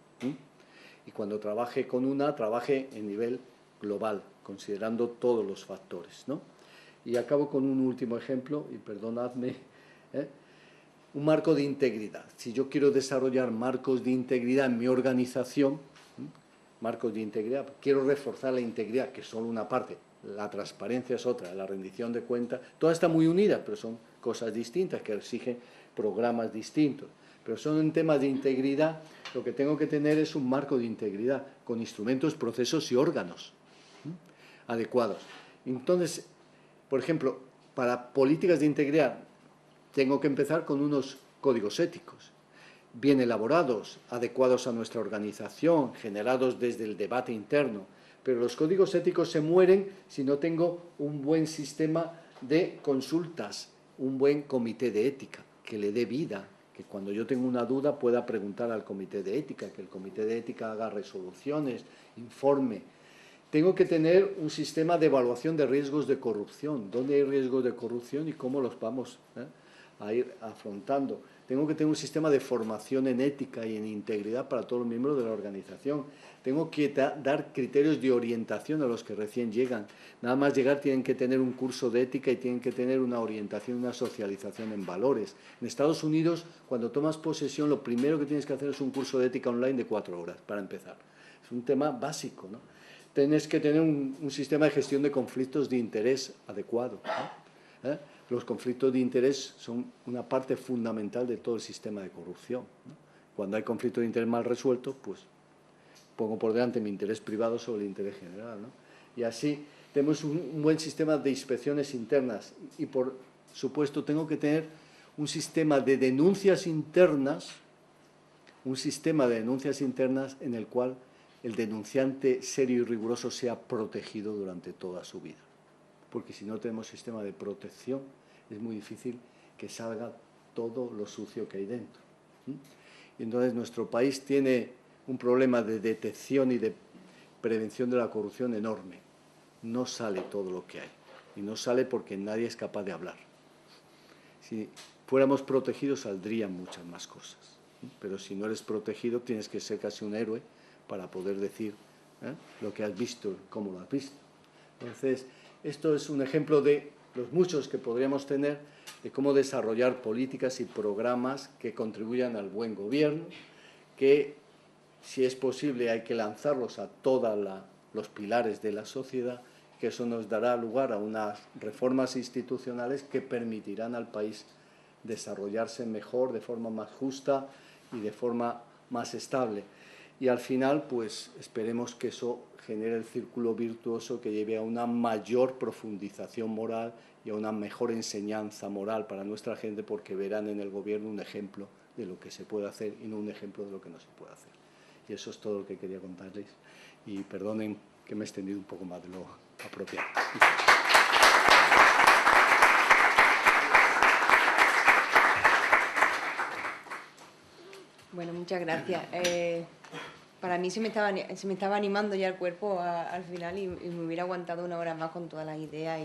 Y cuando trabaje con una, trabaje en nivel global, considerando todos los factores, ¿no? Y acabo con un último ejemplo, y perdonadme, un marco de integridad. Si yo quiero desarrollar marcos de integridad en mi organización, marcos de integridad. Quiero reforzar la integridad, que es solo una parte, la transparencia es otra, la rendición de cuentas, todas están muy unidas, pero son cosas distintas que exigen programas distintos. Pero son en temas de integridad, lo que tengo que tener es un marco de integridad, con instrumentos, procesos y órganos adecuados. Entonces, por ejemplo, para políticas de integridad, tengo que empezar con unos códigos éticos, bien elaborados, adecuados a nuestra organización, generados desde el debate interno. Pero los códigos éticos se mueren si no tengo un buen sistema de consultas, un buen comité de ética que le dé vida, que cuando yo tengo una duda pueda preguntar al comité de ética, que el comité de ética haga resoluciones, informe. Tengo que tener un sistema de evaluación de riesgos de corrupción. ¿Dónde hay riesgos de corrupción y cómo los vamos a ir afrontando? Tengo que tener un sistema de formación en ética y en integridad para todos los miembros de la organización. Tengo que dar criterios de orientación a los que recién llegan. Nada más llegar tienen que tener un curso de ética y tienen que tener una orientación, una socialización en valores. En Estados Unidos, cuando tomas posesión, lo primero que tienes que hacer es un curso de ética online de 4 horas, para empezar. Es un tema básico, ¿no? Tienes que tener un sistema de gestión de conflictos de interés adecuado, ¿no? Los conflictos de interés son una parte fundamental de todo el sistema de corrupción, ¿no? Cuando hay conflictos de interés mal resueltos, pues pongo por delante mi interés privado sobre el interés general, ¿no? Y así tenemos un buen sistema de inspecciones internas y, por supuesto, tengo que tener un sistema de denuncias internas, en el cual el denunciante serio y riguroso sea protegido durante toda su vida. Porque si no tenemos sistema de protección, es muy difícil que salga todo lo sucio que hay dentro. Y entonces nuestro país tiene un problema de detección y de prevención de la corrupción enorme. No sale todo lo que hay. Y no sale porque nadie es capaz de hablar. Si fuéramos protegidos, saldrían muchas más cosas. Pero si no eres protegido, tienes que ser casi un héroe para poder decir lo que has visto, cómo lo has visto. Entonces, esto es un ejemplo de los muchos que podríamos tener de cómo desarrollar políticas y programas que contribuyan al buen gobierno, que si es posible hay que lanzarlos a todos los pilares de la sociedad, que eso nos dará lugar a unas reformas institucionales que permitirán al país desarrollarse mejor, de forma más justa y de forma más estable. Y al final, pues esperemos que eso genere el círculo virtuoso que lleve a una mayor profundización moral y a una mejor enseñanza moral para nuestra gente, porque verán en el gobierno un ejemplo de lo que se puede hacer y no un ejemplo de lo que no se puede hacer. Y eso es todo lo que quería contarles. Y perdonen que me he extendido un poco más de lo apropiado. Bueno, muchas gracias. Para mí se me estaba animando ya el cuerpo al final y me hubiera aguantado una hora más con todas las ideas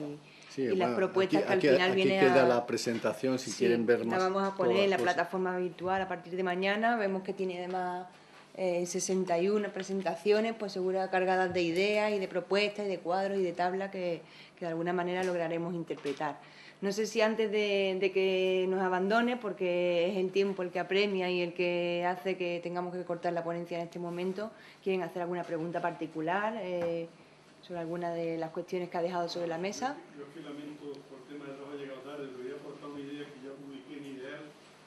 y las propuestas que al final aquí viene queda la presentación, si quieren ver más. La vamos a poner en la plataforma virtual a partir de mañana. Vemos que tiene además 61 presentaciones, pues seguro cargadas de ideas y de propuestas y de cuadros y de tablas que de alguna manera lograremos interpretar. No sé si antes de que nos abandone, porque es el tiempo el que apremia y el que hace que tengamos que cortar la ponencia en este momento, quieren hacer alguna pregunta particular sobre alguna de las cuestiones que ha dejado sobre la mesa. Yo es que lamento por tema de trabajo he llegado tarde, pero voy a aportar una idea que ya publiqué en Ideal.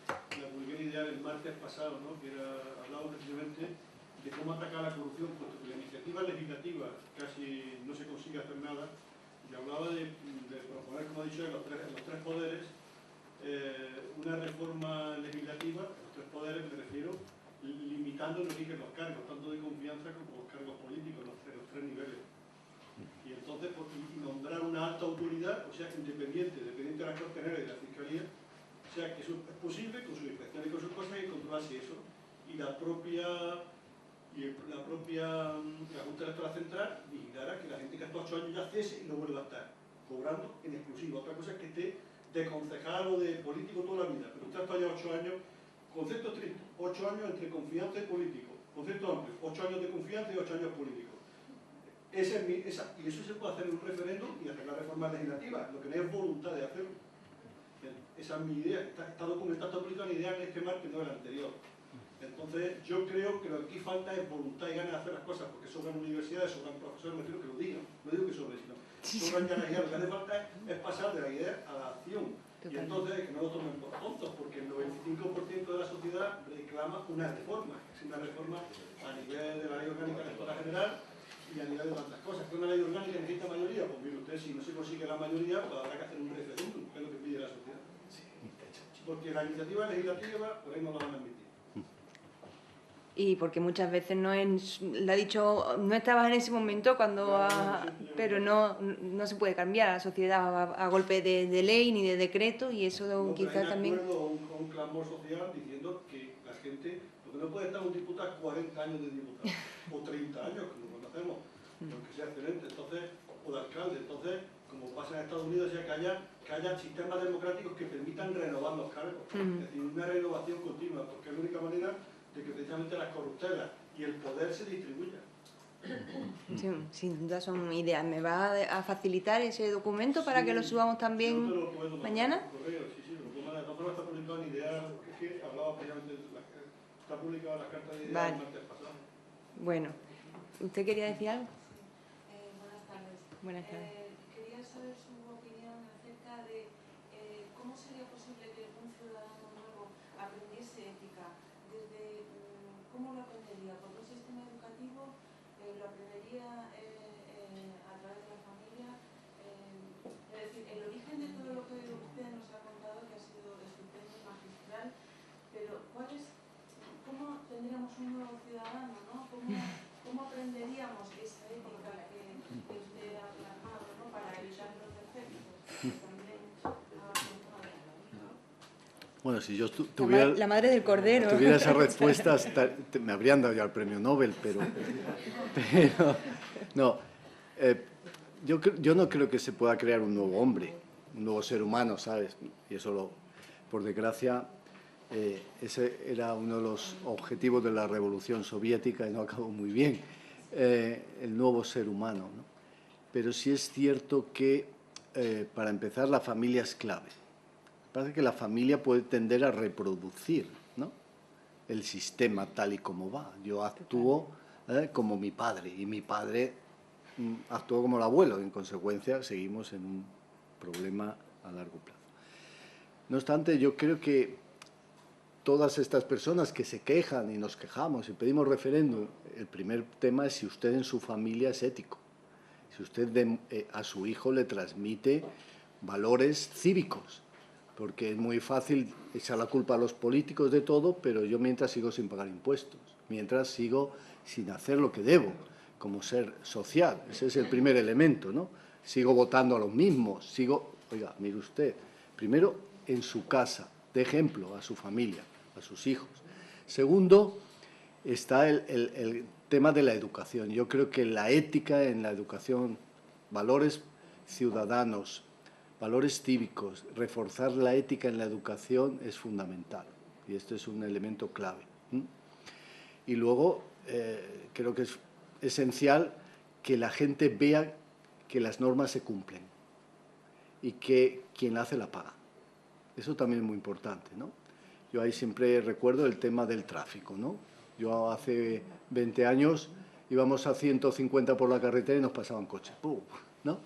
La publiqué en Ideal el martes pasado, ¿no? Que hablaba precisamente de cómo atacar la corrupción, puesto que la iniciativa legislativa casi no se consigue hacer nada. Y hablaba de proponer, como ha dicho, en los tres poderes, una reforma legislativa, los tres poderes me refiero, limitando los cargos, tanto de confianza como los cargos políticos, en los tres niveles. Y entonces nombrar una alta autoridad, o sea, independiente de las Cortes Generales y de la Fiscalía, o sea, que eso es posible con sus inspecciones y con sus cosas y controlarse eso. Y la propia Junta Electoral Central vigilará que la gente que ha estado 8 años ya cese y no vuelva a estar cobrando en exclusivo. Otra cosa es que esté de concejal o de político toda la vida, pero usted ha estado ya 8 años, concepto estricto, 8 años entre confianza y político, concepto amplio, 8 años de confianza y 8 años políticos. Y eso se puede hacer en un referéndum y hacer la reforma legislativa, lo que no es voluntad de hacerlo. Esa es mi idea, está documentada, está publicada en idea en este marco y no en el anterior. Entonces, yo creo que lo que aquí falta es voluntad y ganas de hacer las cosas, porque sobran universidades, sobran profesores, me refiero que lo digan, no digo que sobren, sino sobran ganas y ganas. Lo que hace falta es pasar de la idea a la acción. Y entonces, que no lo tomen por tontos, porque el 95% de la sociedad reclama una reforma, es una reforma a nivel de la ley orgánica electoral general y a nivel de tantas cosas. ¿Que una ley orgánica necesita mayoría? Pues mire usted, si no se consigue la mayoría, pues habrá que hacer un referéndum, que es lo que pide la sociedad. Porque la iniciativa legislativa, por ahí no la van a admitir. Y porque muchas veces no es, le ha dicho, no estabas en ese momento cuando, pero no se puede cambiar a la sociedad a golpe de ley ni de decreto, y eso No, quizás también... un clamor social diciendo que la gente, porque no puede estar un diputado 40 años de diputado, o 30 años, como conocemos, aunque sea excelente, entonces, o de alcalde. Entonces, como pasa en Estados Unidos, ya que haya sistemas democráticos que permitan renovar los cargos, es decir, una renovación continua, porque es la única manera de que precisamente las corruptelas y el poder se distribuyan. Sí, sin duda son ideas. ¿Me va a facilitar ese documento para que lo subamos también mañana? Correo, sí, lo puedo mandar. No está publicado en ideas, es que hablaba precisamente, está publicada la carta de ideas el martes pasado. Bueno, ¿usted quería decir algo? Buenas tardes. Buenas tardes. Quería saber su opinión acerca de cómo sería posible que un ciudadano nuevo aprendiese ética. Desde cómo lo aprendería, por un sistema educativo, lo aprendería a través de la familia. Es decir, el origen de todo lo que usted nos ha contado, que ha sido estupendo y magistral, pero ¿cómo tendríamos un nuevo ciudadano, ¿no? ¿Cómo aprenderíamos esa ética que usted ha plasmado, ¿no? Para evitar los defectos? Bueno, si yo tuviera... La madre del cordero. Tuviera esas respuestas, me habrían dado ya el premio Nobel, pero no. Yo no creo que se pueda crear un nuevo hombre, un nuevo ser humano, ¿sabes? Y eso, por desgracia, ese era uno de los objetivos de la Revolución Soviética y no acabó muy bien, el nuevo ser humano, ¿no? Pero sí es cierto que, para empezar, la familia es clave. Parece que la familia puede tender a reproducir, ¿no?, el sistema tal y como va. Yo actúo como mi padre y mi padre actuó como el abuelo. En consecuencia, seguimos en un problema a largo plazo. No obstante, yo creo que todas estas personas que se quejan y nos quejamos y pedimos referéndum, el primer tema es si usted en su familia es ético, si usted a su hijo le transmite valores cívicos. Porque es muy fácil echar la culpa a los políticos de todo, pero yo mientras sigo sin pagar impuestos, mientras sigo sin hacer lo que debo, como ser social. Ese es el primer elemento, ¿no? Sigo votando a los mismos, Oiga, mire usted, primero en su casa, de ejemplo a su familia, a sus hijos. Segundo, está el tema de la educación. Yo creo que la ética en la educación, valores ciudadanos, valores cívicos, reforzar la ética en la educación es fundamental, y esto es un elemento clave. Y luego, creo que es esencial que la gente vea que las normas se cumplen y que quien la hace la paga. Eso también es muy importante, ¿no? Yo ahí siempre recuerdo el tema del tráfico, ¿no? Yo hace 20 años íbamos a 150 por la carretera y nos pasaban coches, ¿no?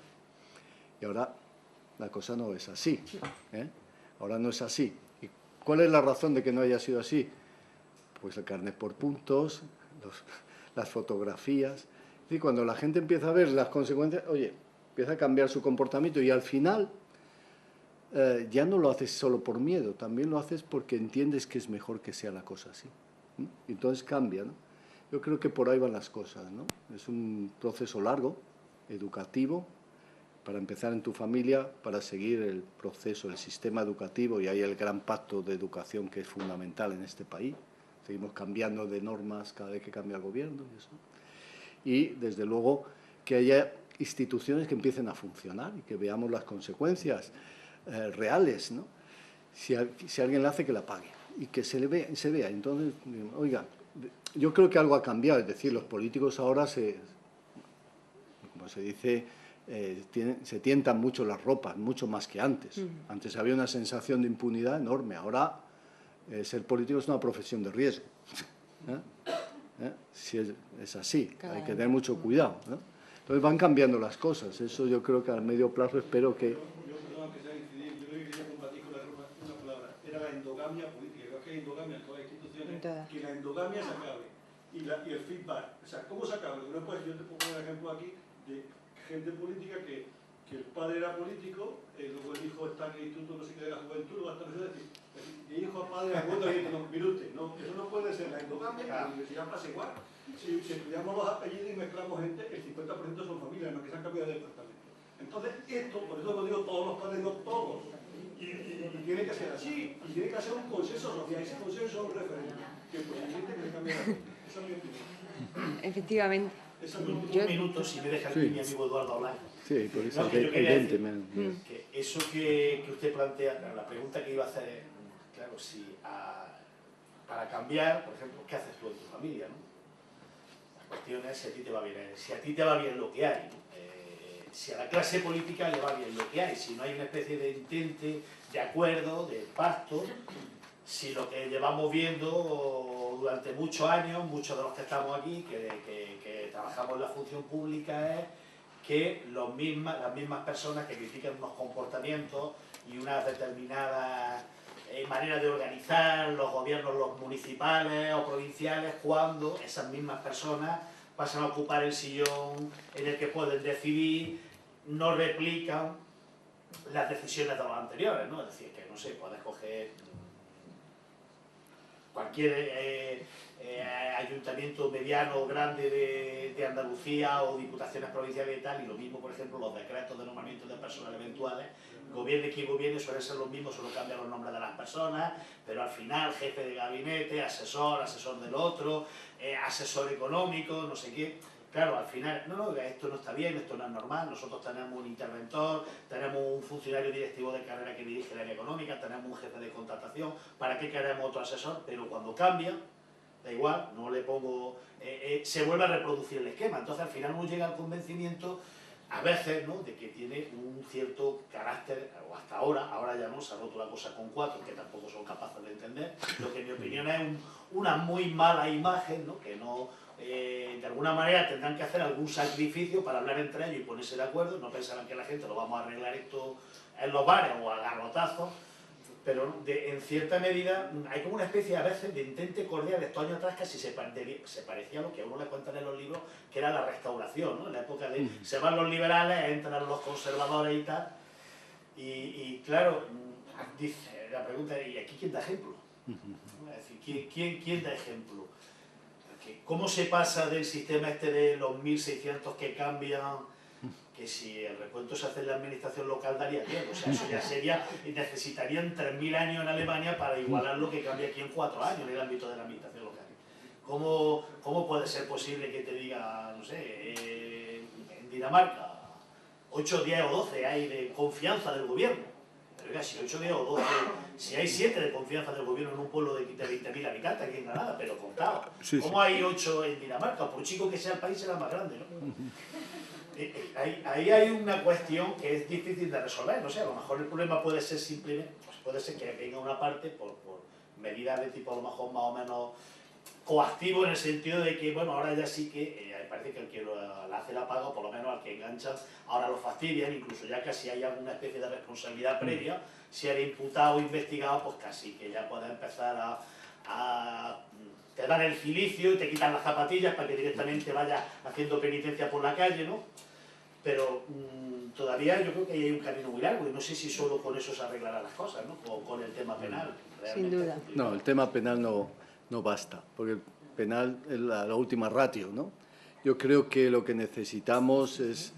Y ahora la cosa no es así, ¿eh? Ahora no es así. ¿Y cuál es la razón de que no haya sido así? Pues el carnet por puntos, las fotografías. Y cuando la gente empieza a ver las consecuencias, oye, empieza a cambiar su comportamiento y al final ya no lo haces solo por miedo, también lo haces porque entiendes que es mejor que sea la cosa así. Y entonces cambia, ¿no? Yo creo que por ahí van las cosas, ¿no? Es un proceso largo, educativo, para empezar en tu familia, para seguir el proceso, el sistema educativo, y hay el gran pacto de educación que es fundamental en este país. Seguimos cambiando de normas cada vez que cambia el gobierno y eso. Y, desde luego, que haya instituciones que empiecen a funcionar y que veamos las consecuencias reales, ¿no? Si alguien la hace, que la pague y que se vea. Entonces, oiga, yo creo que algo ha cambiado, es decir, los políticos ahora como se dice, se tientan mucho las ropas, mucho más que antes. Antes había una sensación de impunidad enorme, ahora ser político es una profesión de riesgo. Si es así, hay que tener mucho cuidado, ¿no? Entonces van cambiando las cosas. Eso yo creo que a medio plazo espero que... Perdón, que sea incidir, yo creo que quería combatir con una palabra, era la endogamia política. Creo que hay endogamia en todas las instituciones, que la endogamia se acabe y el feedback. O sea, ¿cómo se acaba? Yo te puedo poner ejemplo aquí de gente política que el padre era político, luego el hijo está en el instituto no sé qué de la juventud, va a estar decir, de hijo a padre, abuelo, y no, mire usted, no, eso no puede ser la endogamia, en la universidad pasa igual. Si estudiamos los apellidos y mezclamos gente, el 50% son familias, no que se han cambiado de departamento. Entonces, esto, por eso lo digo todos los padres, no todos. Y tiene que ser así, y tiene que ser un consenso social, ese consenso es un referéndum, que posibilite que se cambie la gente. Esa es mi opinión. Efectivamente. Un minuto, si me deja aquí mi amigo Eduardo hablar. Sí, por eso No, que yo quería decir que eso que usted plantea, la pregunta que iba a hacer es, claro, si para cambiar, por ejemplo, ¿qué haces tú en tu familia, no? La cuestión es si a ti te va bien, si a ti te va bien lo que hay, si a la clase política le va bien lo que hay, si no hay una especie de entente, de acuerdo, de pacto, si lo que llevamos viendo durante muchos años, muchos de los que estamos aquí, que trabajamos en la función pública, es que las mismas personas que critican unos comportamientos y unas determinadas maneras de organizar los gobiernos, los municipales o provinciales, cuando esas mismas personas pasan a ocupar el sillón en el que pueden decidir, no replican las decisiones de los anteriores, ¿no? Es decir, que no sé, puedes coger cualquier ayuntamiento mediano o grande de Andalucía o diputaciones provinciales y tal, y lo mismo, por ejemplo, los decretos de nombramiento de personal eventuales, gobierne quien gobierne, suelen ser los mismos, solo cambian los nombres de las personas, pero al final jefe de gabinete, asesor del otro, asesor económico, no sé qué. Claro, al final, no, esto no está bien, esto no es normal, nosotros tenemos un interventor, tenemos un funcionario directivo de carrera que dirige el área económica, tenemos un jefe de contratación, ¿para qué queremos otro asesor? Pero cuando cambia, da igual, no le pongo... se vuelve a reproducir el esquema, entonces al final uno llega al convencimiento, a veces, ¿no?, de que tiene un cierto carácter, o hasta ahora ya no, se ha roto la cosa con 4, que tampoco son capaces de entender, lo que en mi opinión es una muy mala imagen, ¿no?, que no... de alguna manera tendrán que hacer algún sacrificio para hablar entre ellos y ponerse de acuerdo, no pensarán que la gente lo vamos a arreglar esto en los bares o a garrotazos, pero en cierta medida hay como una especie a veces de entente cordial. Estos años atrás casi se parecía a lo que a uno le cuentan en los libros, que era la restauración, ¿no? En la época de se van los liberales, entran los conservadores y tal, y claro, dice la pregunta, ¿y aquí quién da ejemplo? Es decir, ¿quién da ejemplo? ¿Cómo se pasa del sistema este de los 1.600 que cambian, que si el recuento se hace en la administración local daría bien? O sea, eso ya sería, necesitarían 3.000 años en Alemania para igualar lo que cambia aquí en 4 años en el ámbito de la administración local. ¿Cómo puede ser posible que te diga, no sé, en Dinamarca, 8, 10 o 12 hay de confianza del gobierno? Pero oiga, si 8, 10 o 12, si hay 7 de confianza del gobierno en un pueblo de 20.000 habitantes aquí en Granada, pero contado. Sí, ¿Cómo hay 8 en Dinamarca? Por chico que sea el país será más grande, ¿no? Ahí hay una cuestión que es difícil de resolver, no sé, a lo mejor el problema puede ser simplemente, pues puede ser que venga una parte por medidas de tipo a lo mejor más o menos coactivo, en el sentido de que, bueno, ahora ya sí que parece que el que la hace la paga, o por lo menos al que enganchan, ahora lo fastidian, incluso ya casi hay alguna especie de responsabilidad previa, si eres imputado o investigado, pues casi que ya puedes empezar te dan el cilicio y te quitan las zapatillas para que directamente vayas haciendo penitencia por la calle, ¿no? Pero todavía yo creo que hay un camino muy largo y no sé si solo con eso se arreglarán las cosas, ¿no? O con el tema penal. Sin duda. No, el tema penal no basta, porque el penal es la última ratio, ¿no? Yo creo que lo que necesitamos es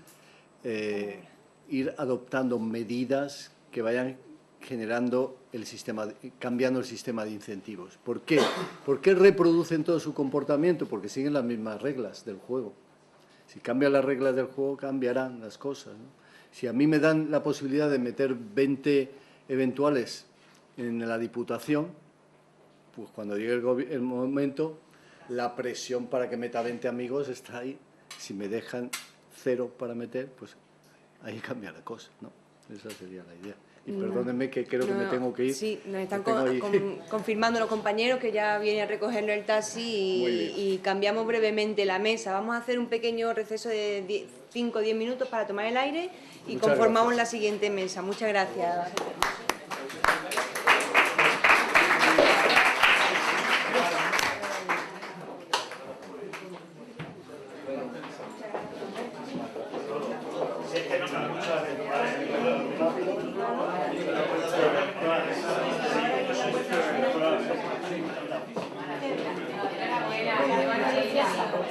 ir adoptando medidas que vayan generando cambiando el sistema de incentivos. ¿Por qué? ¿Por qué reproducen todo su comportamiento? Porque siguen las mismas reglas del juego. Si cambian las reglas del juego, cambiarán las cosas, ¿no? Si a mí me dan la posibilidad de meter 20 eventuales en la Diputación, pues cuando llegue el momento, la presión para que meta 20 amigos está ahí. Si me dejan 0 para meter, pues ahí cambia la cosa, ¿no? Esa sería la idea. y perdónenme que creo que me tengo que ir. Sí, nos están Me tengo ahí. confirmando los compañeros que ya viene a recogerlo el taxi Muy bien. y cambiamos brevemente la mesa. Vamos a hacer un pequeño receso de 5 o 10 minutos para tomar el aire y Muchas conformamos gracias. la siguiente mesa. Muchas gracias. Gracias.